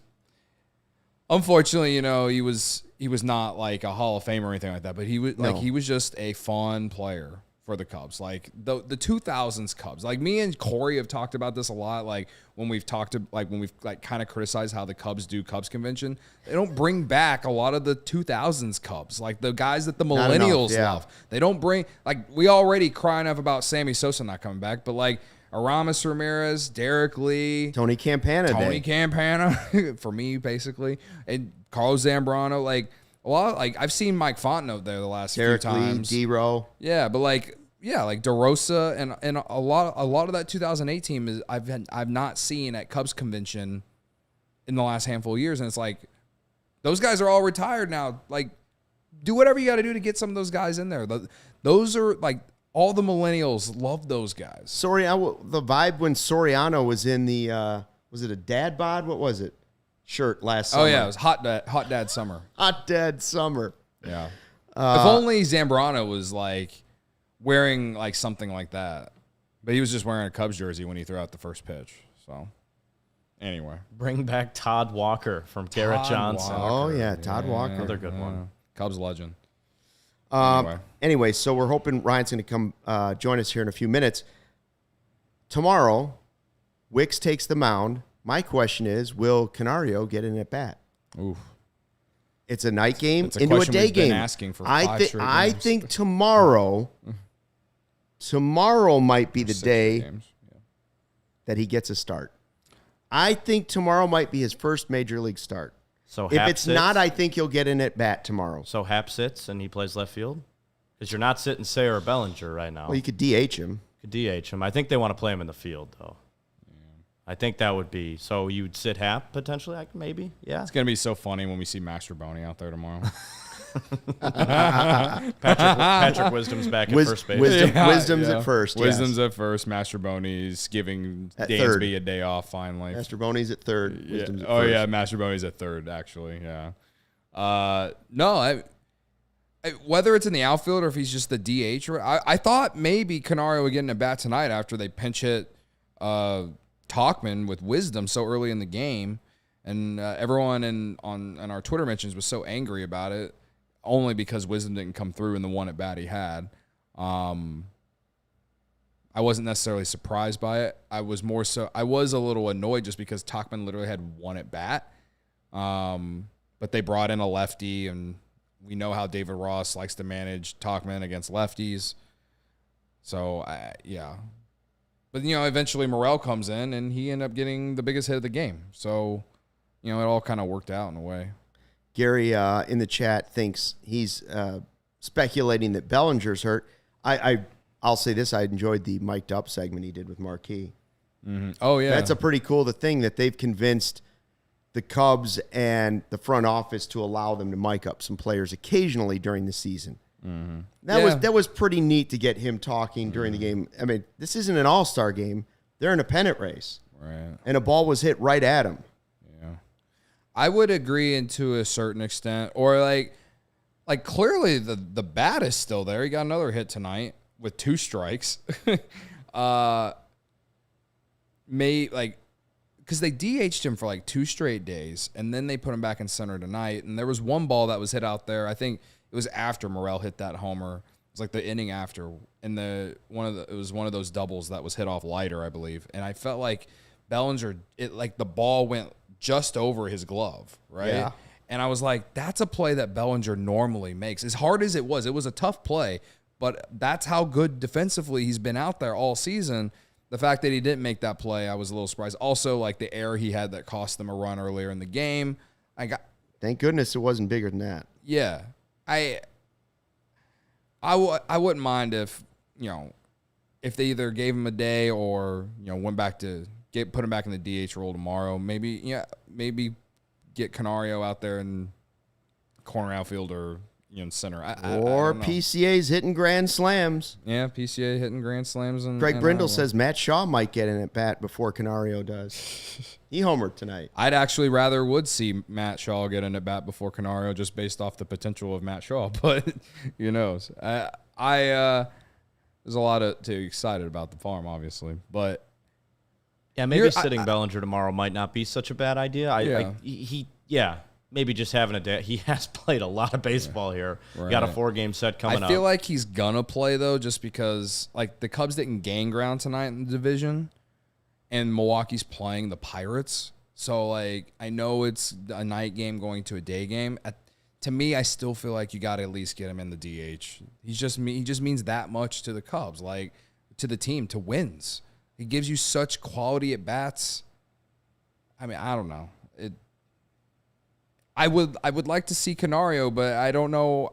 unfortunately, he was not like a Hall of Famer or anything like that, but he was he was just a fun player for the Cubs. Like the 2000s Cubs. Like me and Corey have talked about this a lot. Like when we've talked to when we've kind of criticized how the Cubs do Cubs convention, they don't bring back a lot of the 2000s Cubs. Like the guys that the millennials love. They don't bring we already cry enough about Sammy Sosa not coming back, but like Aramis Ramirez, Derek Lee, Tony Campana for me basically, and Carlos Zambrano. Like a lot. Like I've seen Mike Fontenot there the last Derek few times. Lee, D-Row. Yeah, but like DeRosa and a lot of that 2008 team is I've not seen at Cubs convention in the last handful of years, and it's like those guys are all retired now. Like, do whatever you got to do to get some of those guys in there. Those are like all the millennials love those guys. Soriano, the vibe when Soriano was in the was it a dad bod? What was it? Shirt last summer. Oh yeah, it was hot dad summer. Hot dad summer. Yeah. If only Zambrano was like wearing like something like that, but he was just wearing a Cubs jersey when he threw out the first pitch. So anyway, Bring back Todd Walker from Garrett Johnson. Oh yeah, Todd Walker. Another good one. Cubs legend. Anyway, so we're hoping Ryan's going to come join us here in a few minutes. Tomorrow, Wicks takes the mound. My question is, will Canario get in at bat? Oof. It's a night game It's a into a question day we've been game. asking for 5 straight I games. think tomorrow might be the 6 day games. Yeah. that he gets a start. I think tomorrow might be his first major league start. So If Hap it's sits, not, I think he'll get in at bat tomorrow. so Hap sits and he plays left field? Because you're not sitting Seiya or Bellinger right now. Well, you could DH him. Could DH him. I think they want to play him in the field, though. I think that would be so. You'd sit Hap potentially, maybe. Yeah. It's gonna be so funny when we see Master Boney out there tomorrow. Patrick Wisdom's back at first base. Wisdom's at first. yes. Wisdom's at first. Master Boney's giving At Dansby third. a day off finally. Master Boney's at third. Yeah. Wisdom's at Oh first. yeah, Master Boney's at third actually. Yeah. No, whether it's in the outfield or if he's just the DH, I thought maybe Canario would get in a bat tonight after they pinch hit Talkman with wisdom so early in the game, and everyone on our Twitter mentions was so angry about it, only because wisdom didn't come through in the one at bat he had. I wasn't necessarily surprised by it. I was a little annoyed just because Talkman literally had one at bat. But they brought in a lefty, and we know how David Ross likes to manage Talkman against lefties. So, yeah. But, eventually Morel comes in, and he ended up getting the biggest hit of the game. So, it all kind of worked out in a way. Gary in the chat thinks he's speculating that Bellinger's hurt. I'll say this. I enjoyed the mic'd up segment he did with Marquis. Mm-hmm. Oh, yeah. That's a pretty cool thing that they've convinced the Cubs and the front office to allow them to mic up some players occasionally during the season. Mm-hmm. That was pretty neat to get him talking during the game. I mean, this isn't an all-star game. They're in a pennant race. Right. And a ball was hit right at him. Yeah. I would agree to a certain extent. Or like clearly the bat is still there. He got another hit tonight with 2 strikes. Because they DH'd him for 2 straight days, and then they put him back in center tonight. And there was one ball that was hit out there. I think it was after Morel hit that homer. It was the inning after, and it was one of those doubles that was hit off Leiter, I believe. And I felt like Bellinger, the ball went just over his glove, right? Yeah. And I was like, that's a play that Bellinger normally makes. As hard as it was a tough play, but that's how good defensively he's been out there all season. The fact that he didn't make that play, I was a little surprised. Also, the error he had that cost them a run earlier in the game. Thank goodness it wasn't bigger than that. Yeah. I wouldn't mind if they either gave him a day or, went back to put him back in the DH role tomorrow. Maybe get Canario out there in corner outfield or center. Or PCA's hitting grand slams. Yeah, PCA hitting grand slams. Craig Brindle says Matt Shaw might get in at bat before Canario does. He homered tonight. I'd actually would see Matt Shaw get in at bat before Canario just based off the potential of Matt Shaw, but who knows? There's a lot to excited about the farm, obviously, but yeah, maybe sitting Bellinger tomorrow might not be such a bad idea. Maybe just having a day. He has played a lot of baseball here. Right. Got a 4-game set coming up. I feel like he's going to play, though, just because the Cubs didn't gain ground tonight in the division, and Milwaukee's playing the Pirates. So, I know it's a night game going to a day game. To me, I still feel like you got to at least get him in the DH. He just means that much to the Cubs, to the team, to wins. He gives you such quality at bats. I mean, I don't know. I would like to see Canario, but I don't know.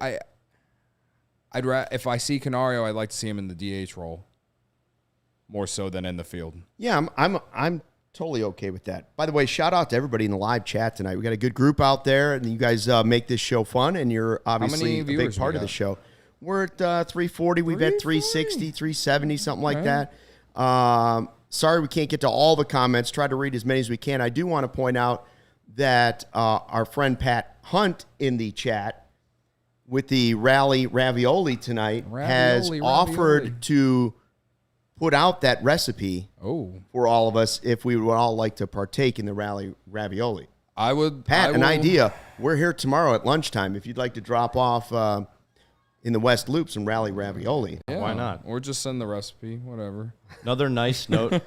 If I see Canario, I'd like to see him in the DH role more so than in the field. Yeah, I'm totally okay with that. By the way, shout out to everybody in the live chat tonight. We got a good group out there, and you guys make this show fun, and you're obviously a big part of the show. We're at 340. We've had 360, 370, something like that. Sorry we can't get to all the comments. Try to read as many as we can. I do want to point out that our friend Pat Hunt in the chat with the Rally Ravioli tonight has offered to put out that recipe for all of us if we would all like to partake in the Rally Ravioli. An idea. We're here tomorrow at lunchtime. If you'd like to drop off in the West Loop some Rally Ravioli. Yeah, why not? Or just send the recipe, whatever. Another nice note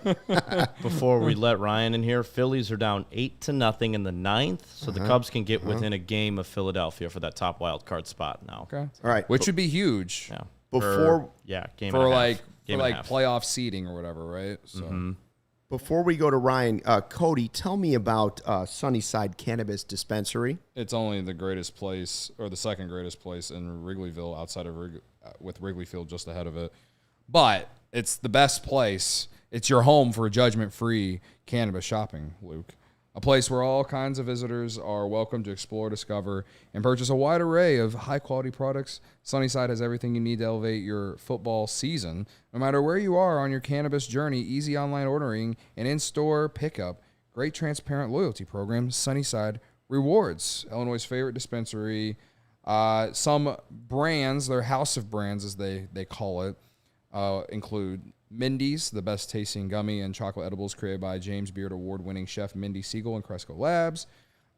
before we let Ryan in here. Phillies are down 8-0 in the 9th, so the Cubs can get within a game of Philadelphia for that top wild card spot now. Okay. All right. Which would be huge. Yeah. Game for playoff seeding or whatever, right? So Before we go to Ryan, Cody, tell me about Sunnyside Cannabis Dispensary. It's only the greatest place, or the second greatest place in Wrigleyville, outside of with Wrigley Field just ahead of it. But it's the best place. It's your home for judgment-free cannabis shopping, Luke. A place where all kinds of visitors are welcome to explore, discover, and purchase a wide array of high-quality products. Sunnyside has everything you need to elevate your football season. No matter where you are on your cannabis journey, easy online ordering and in-store pickup, great transparent loyalty program, Sunnyside Rewards, Illinois' favorite dispensary. Some brands, their house of brands as they call it, include Mindy's, the best tasting gummy and chocolate edibles created by James Beard Award-winning chef Mindy Siegel and Cresco Labs.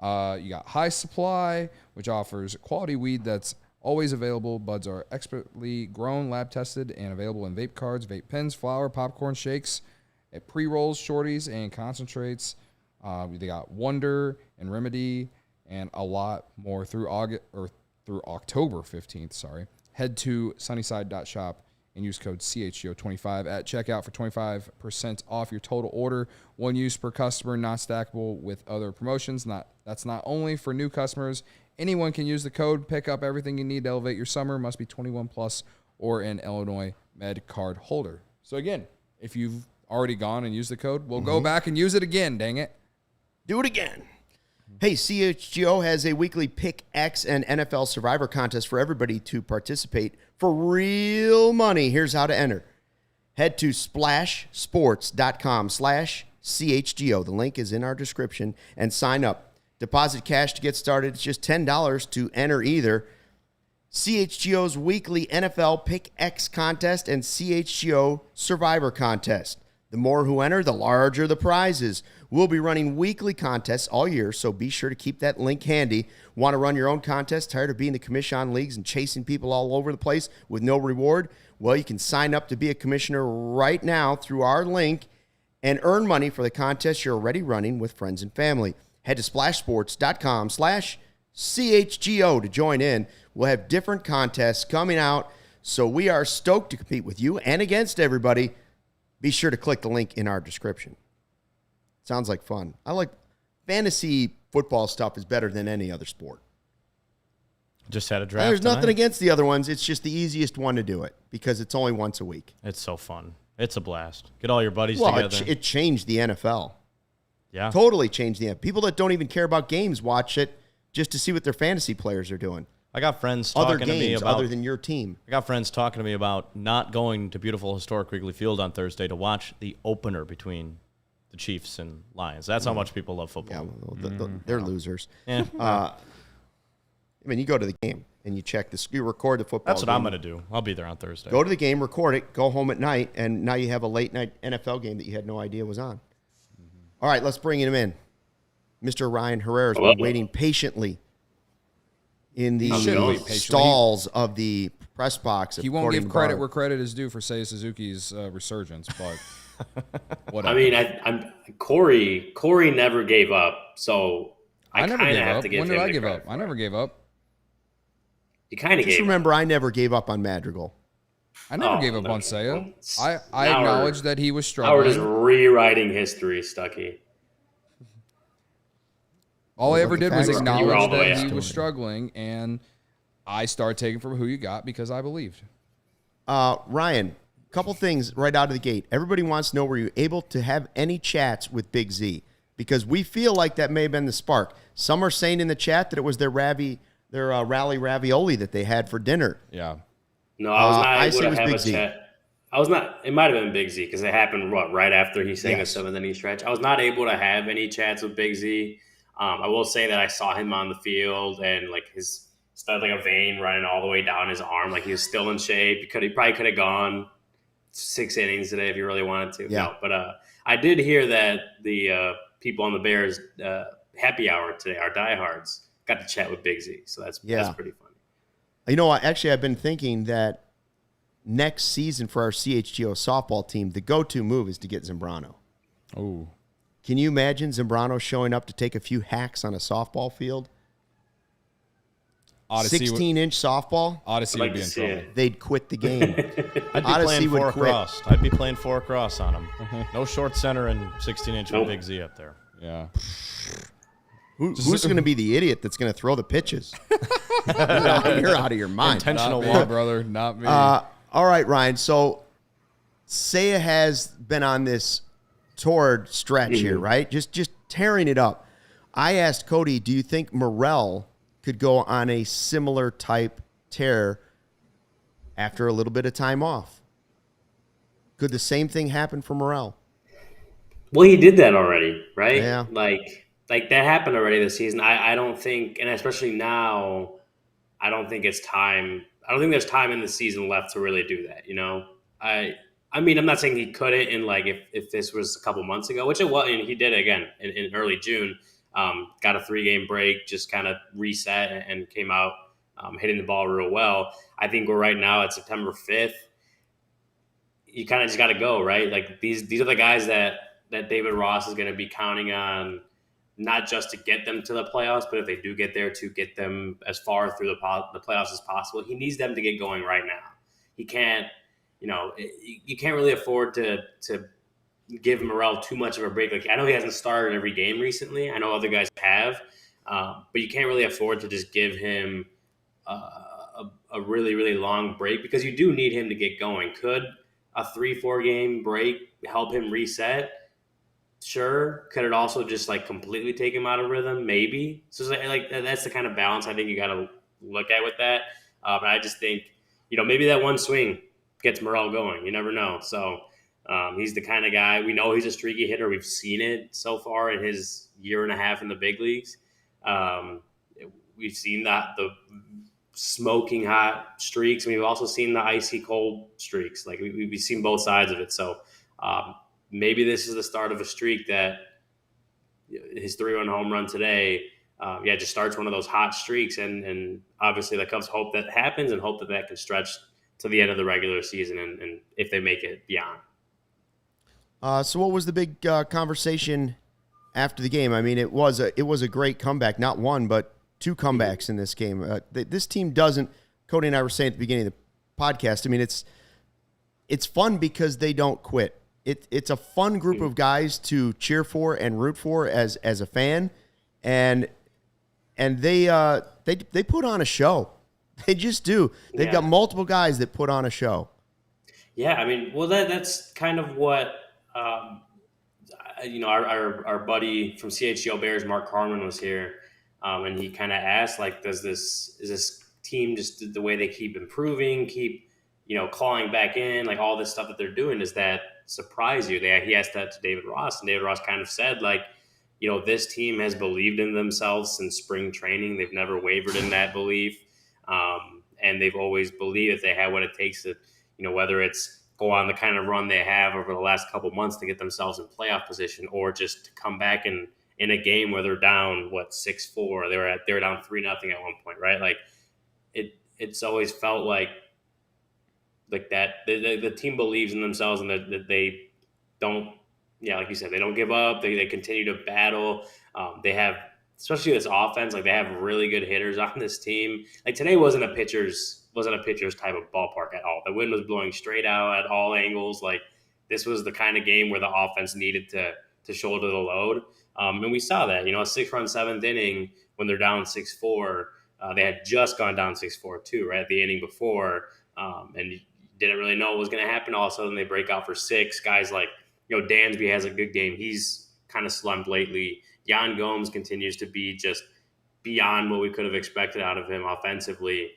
You got High Supply, which offers quality weed that's always available. Buds are expertly grown, lab-tested, and available in vape cards, vape pens, flour, popcorn shakes, pre-rolls, shorties, and concentrates. They got Wonder and Remedy and a lot more through October 15th. Sorry. Head to sunnyside.shop and use code CHGO25 at checkout for 25% off your total order. One use per customer, not stackable with other promotions. That's not only for new customers. Anyone can use the code. Pick up everything you need to elevate your summer. Must be 21 plus or an Illinois Med card holder. So again, if you've already gone and used the code, we'll go back and use it again. Dang it. Do it again. Hey, CHGO has a weekly Pick X and NFL Survivor contest for everybody to participate for real money. Here's how to enter. Head to splashsports.com/CHGO. The link is in our description and sign up. Deposit cash to get started. It's just $10 to enter either. CHGO's weekly NFL Pick X contest and CHGO Survivor contest. The more who enter, the larger the prizes. We'll be running weekly contests all year, so be sure to keep that link handy. Want to run your own contest? Tired of being the commission leagues and chasing people all over the place with no reward? Well, you can sign up to be a commissioner right now through our link and earn money for the contest you're already running with friends and family. Head to splashsports.com/CHGO to join in. We'll have different contests coming out, so we are stoked to compete with you and against everybody. Be sure to click the link in our description. Sounds like fun. I like fantasy football stuff is better than any other sport. Just had a draft. There's nothing tonight. against the other ones. It's just the easiest one to do it because it's only once a week. It's so fun. It's a blast. Get all your buddies Well, together. it changed the NFL. Yeah. Totally changed the NFL. People that don't even care about games watch it just to see what their fantasy players are doing. I got friends Other talking to me games about other than your team. I got friends talking to me about not going to beautiful historic Wrigley Field on Thursday to watch the opener between the Chiefs and Lions. That's how much people love football. Yeah, they're losers. Yeah. I mean, you go to the game and you check this. You record the football. That's what I'm going to do. I'll be there on Thursday. Go to the game, record it, go home at night, and now you have a late night NFL game that you had no idea was on. All right, let's bring him in. Mr. Ryan Herrera's been waiting patiently in the stalls of the press box. He won't give credit where credit is due for Seiya Suzuki's resurgence, but whatever. I mean, I'm Corey never gave up, so I never kind of gave have up. to give When him did I the give credit up? for I never it. gave up. You kind of Just gave remember, up. I never gave up on Madrigal. I never gave up on Seiya. I acknowledge that he was Now we're just struggling. rewriting history, Stucky. All I ever did was You were acknowledge all the way that he up. was struggling, and I started taking from who you got because I believed. Ryan, couple things right out of the gate. Everybody wants to know, were you able to have any chats with Big Z? Because we feel like that may have been the spark. Some are saying in the chat that it was their rally ravioli that they had for dinner. Yeah. No, I was I not say it able was to have Big a Z. chat. I was not. It might have been Big Z because it happened right after he sang Yes. a 7th-inning stretch. I was not able to have any chats with Big Z. I will say that I saw him on the field and like his started like a vein running all the way down his arm, like he was still in shape. He probably could have gone 6 innings today if he really wanted to. Yeah. No, but I did hear that the people on the Bears happy hour today, our diehards, got to chat with Big Z. So that's pretty funny. You know, actually, I've been thinking that next season for our CHGO softball team, the go-to move is to get Zambrano. Oh. Can you imagine Zambrano showing up to take a few hacks on a softball field? Odyssey 16-inch softball? Odyssey I'd like would be to in see trouble. it. They'd quit the game. I'd be Odyssey playing would 4 quit. across. I'd be playing 4 across on him. No short center and 16-inch Nope. with Big Z up there. Yeah. Who's going to be the idiot that's going to throw the pitches? You're out of your mind. Intentional Not me, walk. brother. Not me. All right, Ryan. So Seiya has been on this torrid stretch here, right? Just tearing it up. I asked Cody, do you think Morel could go on a similar type tear after a little bit of time off? Could the same thing happen for Morel? Well, he did that already, right? Yeah. Like that happened already this season. I don't think, and especially now, I don't think it's time. I don't think there's time in the season left to really do that. You know, I I mean, I'm not saying he couldn't, and like if this was a couple months ago, which it was, and he did it again in early June, got a 3-game break, just kind of reset and came out hitting the ball real well. I think we're right now at September 5th. You kind of just got to go, right? Like these are the guys that David Ross is going to be counting on, not just to get them to the playoffs, but if they do get there, to get them as far through the playoffs as possible. He needs them to get going right now. He can't, you can't really afford to give Morel too much of a break. Like I know he hasn't started every game recently. I know other guys have, but you can't really afford to just give him a really, really long break, because you do need him to get going. Could a 3-4 game break help him reset? Sure. Could it also just like completely take him out of rhythm? Maybe. So it's like that's the kind of balance I think you got to look at with that. But I just think, maybe that one swing gets Morel going. You never know. So he's the kind of guy, we know he's a streaky hitter. We've seen it so far in his year and a half in the big leagues. We've seen the smoking hot streaks. We've also seen the icy cold streaks. Like we've seen both sides of it. So maybe this is the start of a streak that his 3-run home run today, just starts one of those hot streaks. And obviously the Cubs hope that happens and hope that can stretch to the end of the regular season and if they make it beyond. So what was the big conversation after the game? I mean, it was a great comeback, not one, but 2 comebacks in this game. This team doesn't, Cody and I were saying at the beginning of the podcast, I mean, it's fun because they don't quit. It's a fun group of guys to cheer for and root for as a fan, and they put on a show. They just do. They've got multiple guys that put on a show. Yeah, I mean, well, that's kind of what our buddy from CHGO Bears, Mark Carman, was here, and he kind of asked, like, is this team just the way they keep improving, keep clawing back in, like all this stuff that they're doing, does that surprise you? He asked that to David Ross, and David Ross kind of said, like, this team has believed in themselves since spring training. They've never wavered in that belief, and they've always believed that they have what it takes to, whether it's go on the kind of run they have over the last couple months to get themselves in playoff position, or just to come back in a game where they're down 6-4. They were down 3-0 at one point, right? Like it's always felt like that the team believes in themselves, and that they don't, like you said, they don't give up. They continue to battle. They have, especially this offense, like they have really good hitters on this team. Like today wasn't a pitcher's type of ballpark at all. The wind was blowing straight out at all angles. Like this was the kind of game where the offense needed to shoulder the load. And we saw that, a 6-run 7th inning when they're down 6-4. They had just gone down 6-4 too, right at the inning before, and didn't really know what was going to happen. All of a sudden they break out for 6. Guys like, Dansby has a good game. He's kind of slumped lately. Yan Gomes continues to be just beyond what we could have expected out of him offensively.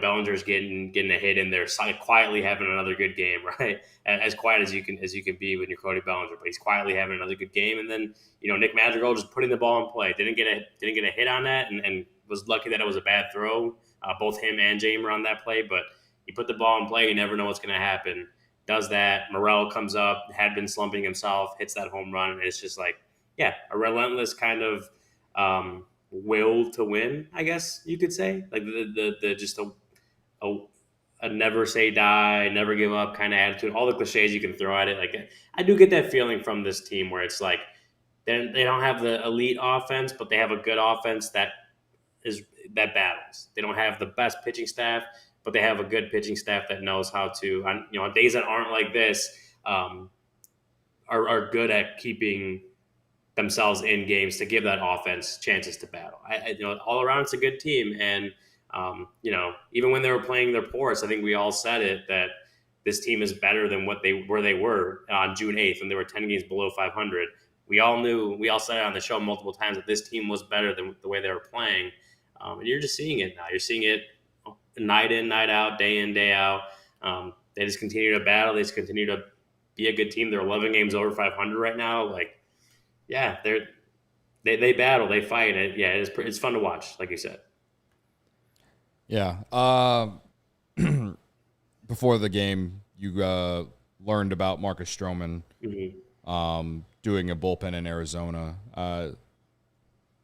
Bellinger's getting a hit in there, quietly having another good game, right? As quiet as you can be when you're Cody Bellinger, but he's quietly having another good game. And then, Nick Madrigal just putting the ball in play. Didn't get a hit on that, and was lucky that it was a bad throw. Both him and Jamer on that play, but you put the ball in play, you never know what's going to happen. Does that. Morel comes up, had been slumping himself, hits that home run, and it's just like, a relentless kind of will to win, I guess you could say. Like the just a never say die, never give up kind of attitude. All the cliches you can throw at it. Like I do get that feeling from this team where it's like they don't have the elite offense, but they have a good offense that battles. They don't have the best pitching staff, but they have a good pitching staff that knows how to, on days that aren't like this, are good at keeping themselves in games to give that offense chances to battle. All around it's a good team, and even when they were playing their poorest, I think we all said it, that this team is better than where they were on June 8th when they were 10 games below 500. We all said it on the show multiple times that this team was better than the way they were playing, and you're just seeing it now. You're seeing it night in, night out, day in, day out. They just continue to battle. They just continue to be a good team. They're 11 games over 500 right now. Like, yeah, they battle, they fight. It's fun to watch, like you said. Yeah. Before the game, you learned about Marcus Stroman Mm-hmm. doing a bullpen in Arizona.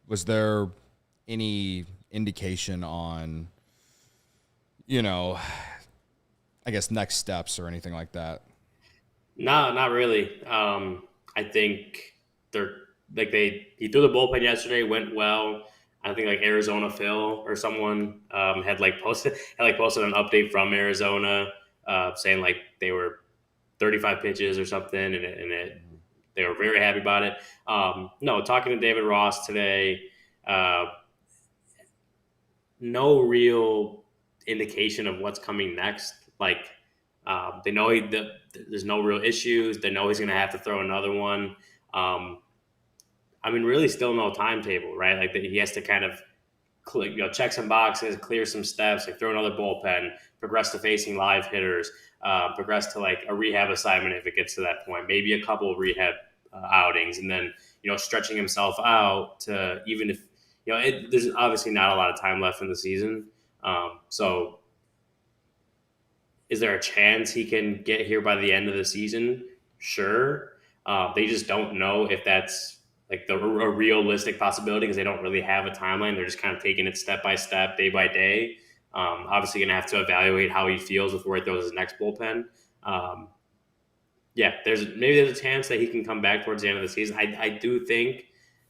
Was there any indication on, I guess next steps or anything like that? No, not really. I think he threw the bullpen yesterday, went well. I think like Arizona Phil or someone had posted an update from Arizona saying like they were 35 pitches or something, and they were very happy about it. No, talking to David Ross today, no real indication of what's coming next. Like they know there's no real issues. They know he's going to have to throw another one. Really, still no timetable, right? Like he has to kind of check some boxes, clear some steps, like throw another bullpen, progress to facing live hitters, progress to like a rehab assignment if it gets to that point, maybe a couple of rehab outings, and then stretching himself out to even if there's obviously not a lot of time left in the season. So is there a chance he can get here by the end of the season? Sure. They just don't know if that's like a realistic possibility because they don't really have a timeline. They're just kind of taking it step by step, day by day. Obviously going to have to evaluate how he feels before he throws his next bullpen. There's a chance that he can come back towards the end of the season. I do think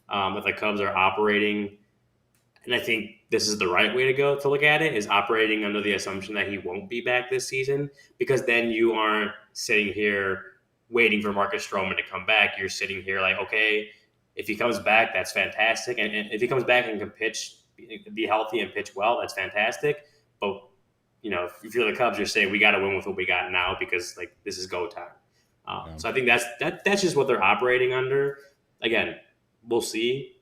that the Cubs are operating, and I think this is the right way to go to look at it, is operating under the assumption that he won't be back this season, because then you aren't sitting here waiting for Marcus Stroman to come back. You're sitting here like, okay, if he comes back, that's fantastic. And if he comes back and can pitch, be healthy and pitch well, that's fantastic. But, if you're the Cubs, you're saying we got to win with what we got now because like this is go time. So I think that's just what they're operating under. Again, we'll see,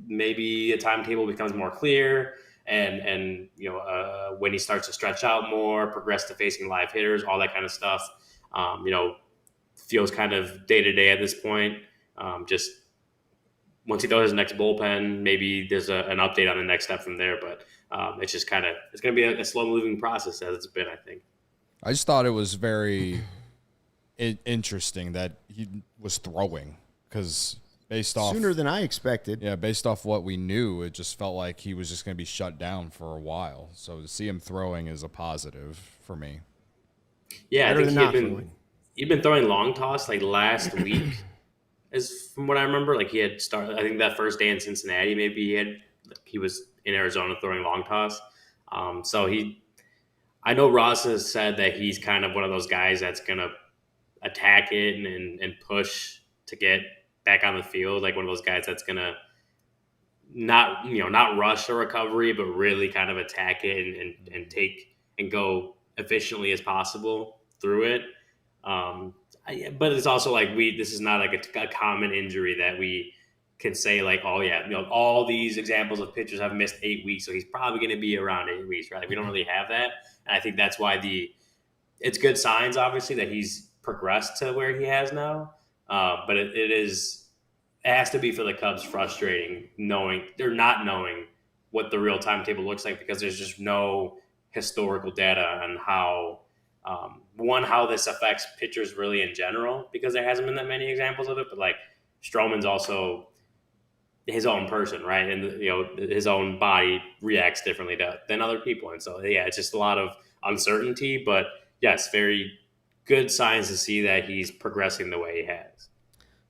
maybe a timetable becomes more clear and when he starts to stretch out more, progress to facing live hitters, all that kind of stuff, feels kind of day to day at this point. Just once he throws his next bullpen, maybe there's an update on the next step from there. But it's just it's going to be a slow moving process as it's been, I think. I just thought it was very interesting that he was throwing because based off sooner than I expected. Yeah, based off what we knew, it just felt like he was just going to be shut down for a while. So to see him throwing is a positive for me. Yeah, I think he'd been throwing long toss like last week, as from what I remember. Like he had started, I think that first day in Cincinnati, maybe he was in Arizona throwing long toss. I know Ross has said that he's kind of one of those guys that's gonna attack it and push to get back on the field, like one of those guys that's gonna not rush a recovery, but really kind of attack it and take and go efficiently as possible through it. But it's also like this is not like a common injury that we can say like, oh yeah, all these examples of pitchers have missed 8 weeks, so he's probably going to be around 8 weeks, right? Like, we don't really have that, and I think that's why it's good signs, obviously, that he's progressed to where he has now. But it has to be for the Cubs frustrating not knowing what the real timetable looks like, because there's just no historical data on how this affects pitchers really in general, because there hasn't been that many examples of it. But like Stroman's also his own person, right? And his own body reacts differently than other people, and so yeah, it's just a lot of uncertainty. But yes, very good signs to see that he's progressing the way he has.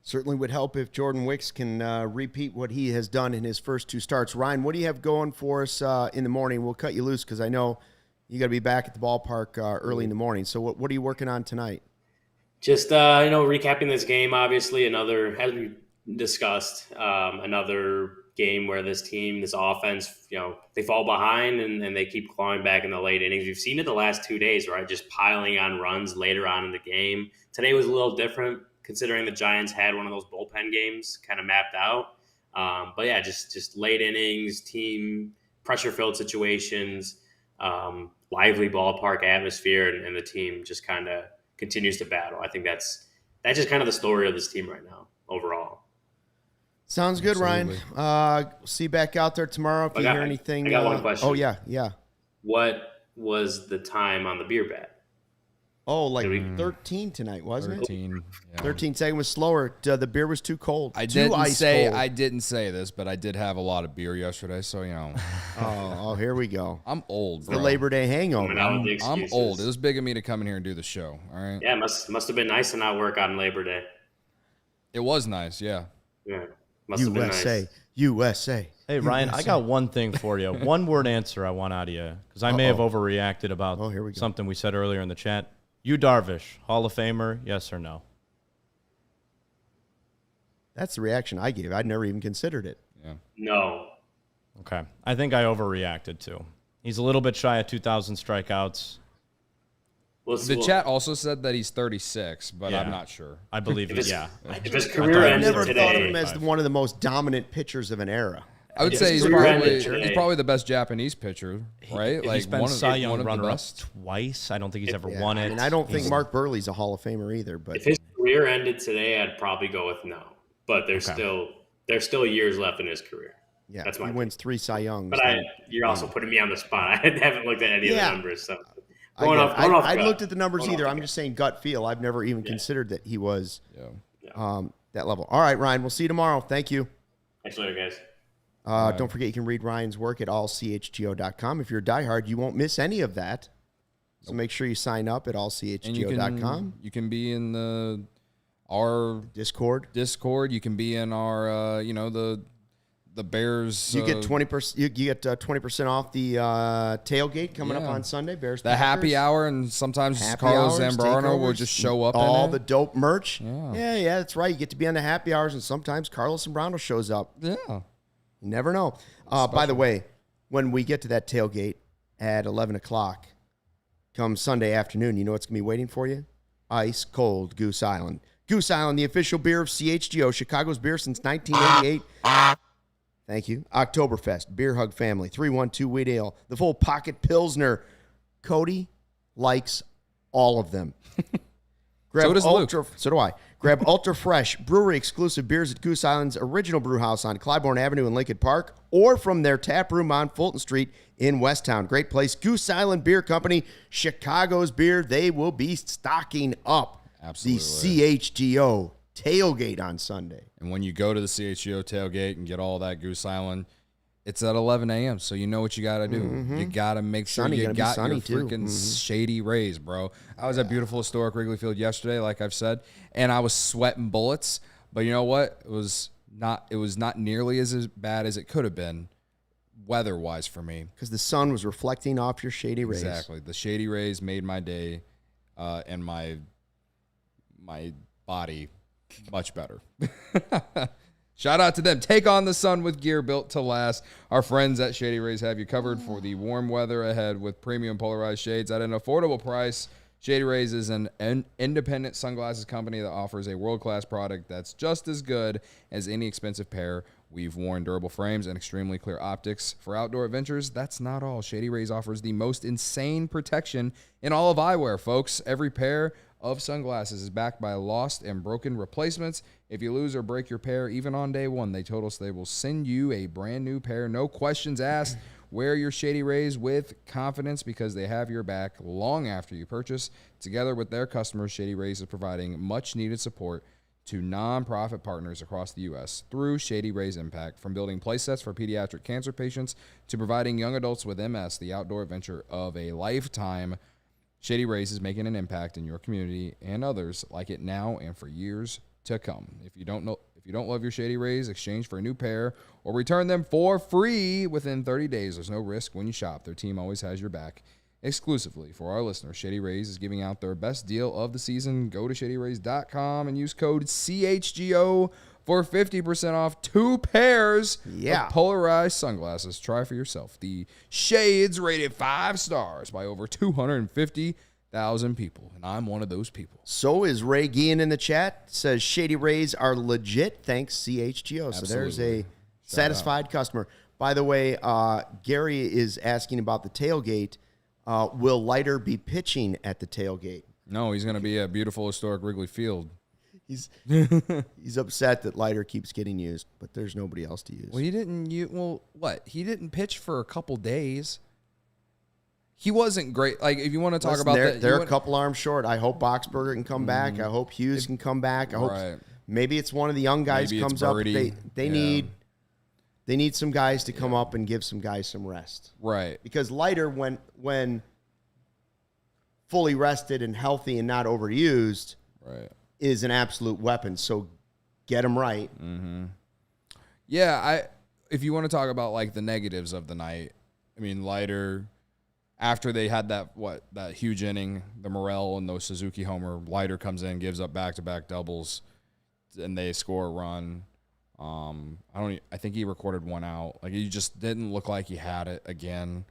Certainly would help if Jordan Wicks can repeat what he has done in his first 2 starts. Ryan, what do you have going for us in the morning? We'll cut you loose because I know you got to be back at the ballpark early in the morning. So what are you working on tonight? Just, recapping this game, obviously, as we discussed, another game where this offense, they fall behind and they keep clawing back in the late innings. We've seen it the last 2 days, right? Just piling on runs later on in the game. Today was a little different, considering the Giants had one of those bullpen games kind of mapped out. But yeah, just late innings, team pressure-filled situations, lively ballpark atmosphere, and the team just kind of continues to battle. I think that's just kind of the story of this team right now overall. Sounds good, Absolutely. Ryan. See you back out there tomorrow if you hear anything. I got one question. Oh, yeah. What was the time on the beer bet? Oh, like 13 tonight, wasn't 13. it? Yeah. 13 second was slower. The beer was too cold. I Too ice cold. I didn't say this, but I did have a lot of beer yesterday, so Oh, here we go. I'm old, bro. The Labor Day hangover. Coming out with the I'm excuses. old. It was big of me to come in here and do the show. All right. Yeah, must have been nice to not work on Labor Day. It was nice. Yeah. Yeah, must have been nice. USA. Hey, Ryan, I got one thing for you. One word answer I want out of you because I may have overreacted about here we go. something we said earlier in the chat. Yu Darvish, Hall of Famer, yes or no? That's the reaction I gave. I'd never even considered it. Yeah. No. Okay. I think I overreacted too. He's a little bit shy of 2,000 strikeouts. The chat also said that he's 36, but Yeah. I'm not sure. I believe If it, his, yeah. if his I career ended never thought of him today, as one of the most dominant pitchers of an era. I would If say his he's career ended probably, today- the best Japanese pitcher, right? He's been Cy one Young of the runner-up best. twice. I don't think he's ever Yeah, won it. I mean, I don't think Mark Burley's a Hall of Famer either, but if his career ended today, I'd probably go with no. But there's still years left in his career. yeah, That's he my wins 3 Cy Youngs. But you're also putting me on the spot. I haven't looked at any of the numbers, so I looked at the numbers either. I'm just saying gut feel. I've never even considered that he was that level. All right, Ryan, we'll see you tomorrow. Thank you. Thanks later, guys. Don't forget you can read Ryan's work at allchgo.com. If you're a diehard, you won't miss any of that. So make sure you sign up at allchgo.com. You can be in our Discord. You can be in our the Bears. You get 20%. You get 20% off the tailgate coming up on Sunday. Bears. The happy hour, and sometimes Carlos Zambrano will just show up. All in the dope merch. Yeah. That's right. You get to be on the happy hours, and sometimes Carlos Zambrano shows up. Yeah. You never know. By the way, when we get to that tailgate at 11 o'clock, come Sunday afternoon, you know what's going to be waiting for you? Ice cold Goose Island. Goose Island, the official beer of CHGO, Chicago's beer since 1988. Thank you. Oktoberfest, Beer Hug Family, 312 Wheat Ale, the full pocket Pilsner. Cody likes all of them. So does Luke. So do I. Grab Ultra Fresh, brewery exclusive beers at Goose Island's original brew house on Clybourne Avenue in Lincoln Park, or from their tap room on Fulton Street in Westtown. Great place. Goose Island Beer Company, Chicago's beer. They will be stocking up Absolutely. the CHGO tailgate on Sunday. And when you go to the CHGO tailgate and get all that Goose Island, it's at 11 a.m., so you know what you got to do. You got to make sure you got your freaking Shady Rays, bro. I was at beautiful historic Wrigley Field yesterday, like I've said, and I was sweating bullets. But you know what? It was not nearly as bad as it could have been weather-wise for me. Because the sun was reflecting off your Shady Rays. Exactly. The Shady Rays made my day and my body much better. Shout out to them. Take on the sun with gear built to last. Our friends at Shady Rays have you covered for the warm weather ahead with premium polarized shades at an affordable price. Shady Rays is an independent sunglasses company that offers a world-class product that's just as good as any expensive pair. We've worn durable frames and extremely clear optics. For outdoor adventures, that's not all. Shady Rays offers the most insane protection in all of eyewear, folks. Every pair of sunglasses is backed by lost and broken replacements. If you lose or break your pair, even on day one, they will send you a brand new pair. No questions asked. Wear your Shady Rays with confidence because they have your back long after you purchase. Together with their customers, Shady Rays is providing much-needed support to nonprofit partners across the U.S. through Shady Rays Impact, from building playsets for pediatric cancer patients to providing young adults with MS the outdoor adventure of a lifetime. Shady Rays is making an impact in your community and others like it now and for years to come. If you don't love your Shady Rays, exchange for a new pair or return them for free within 30 days. There's no risk when you shop. Their team always has your back. Exclusively for our listeners, Shady Rays is giving out their best deal of the season. Go to shadyrays.com and use code CHGO for 50% off 2 pairs of polarized sunglasses. Try for yourself. The shades rated 5 stars by over 250,000 people, and I'm one of those people. So is Ray Guillen in the chat. Says Shady Rays are legit. Thanks, CHGO. Absolutely. So there's a satisfied customer. By the way, Gary is asking about the tailgate. Will Leiter be pitching at the tailgate? No, he's going to be at beautiful historic Wrigley Field. He's upset that Leiter keeps getting used, but there's nobody else to use. Well, he didn't pitch for a couple days. he wasn't great. Like, if you want to talk Listen, about they're a couple arms short. I hope Boxberger can come back. I hope Hughes can come back. I hope maybe it's one of the young guys comes up. They need some guys to come up and give some guys some rest. Right. Because Leiter, when fully rested and healthy and not overused, is an absolute weapon. So get him right. Mm-hmm. Yeah, if you want to talk about like the negatives of the night, I mean, Leiter, after they had that huge inning, the Morel and those Suzuki homer, Leiter comes in, gives up back-to-back doubles, and they score a run. I think he recorded one out. Like, he just didn't look like he had it again.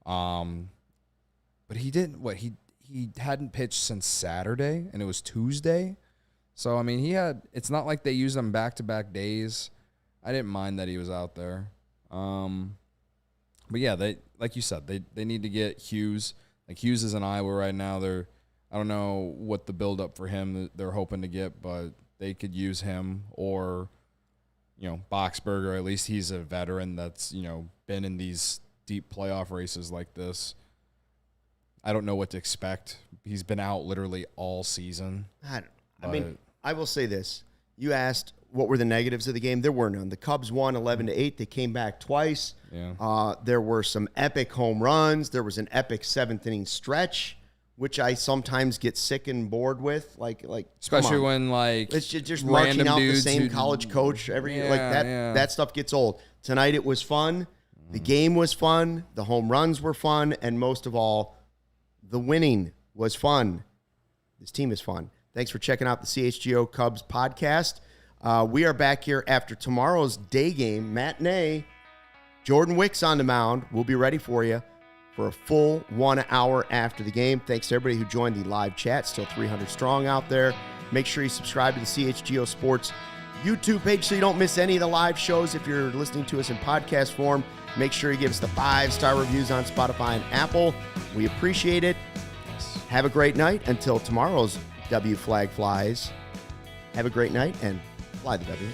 But he didn't. He hadn't pitched since Saturday, and it was Tuesday. So I mean, it's not like they used him back-to-back days. I didn't mind that he was out there. But yeah, they, like you said, they need to get Hughes. Like, Hughes is in Iowa right now. I don't know what the buildup for him that they're hoping to get, but they could use him, or Boxberger. At least he's a veteran that's been in these deep playoff races like this. I don't know what to expect. He's been out literally all season. I mean, I will say this. You asked what were the negatives of the game. There were none. The Cubs won 11-8. They came back twice. Yeah. There were some epic home runs. There was an epic seventh-inning stretch, which I sometimes get sick and bored with. Like, especially when it's just marching out the same college coach that stuff gets old. Tonight it was fun. The game was fun. The home runs were fun, and most of all, the winning was fun. This team is fun. Thanks for checking out the CHGO Cubs podcast. We are back here after tomorrow's day game, matinee. Jordan Wicks on the mound. We'll be ready for you for a full 1 hour after the game. Thanks to everybody who joined the live chat. Still 300 strong out there. Make sure you subscribe to the CHGO Sports YouTube page so you don't miss any of the live shows. If you're listening to us in podcast form, make sure you give us the 5-star reviews on Spotify and Apple. We appreciate it. Have a great night until tomorrow's W flag flies. Have a great night and fly the W.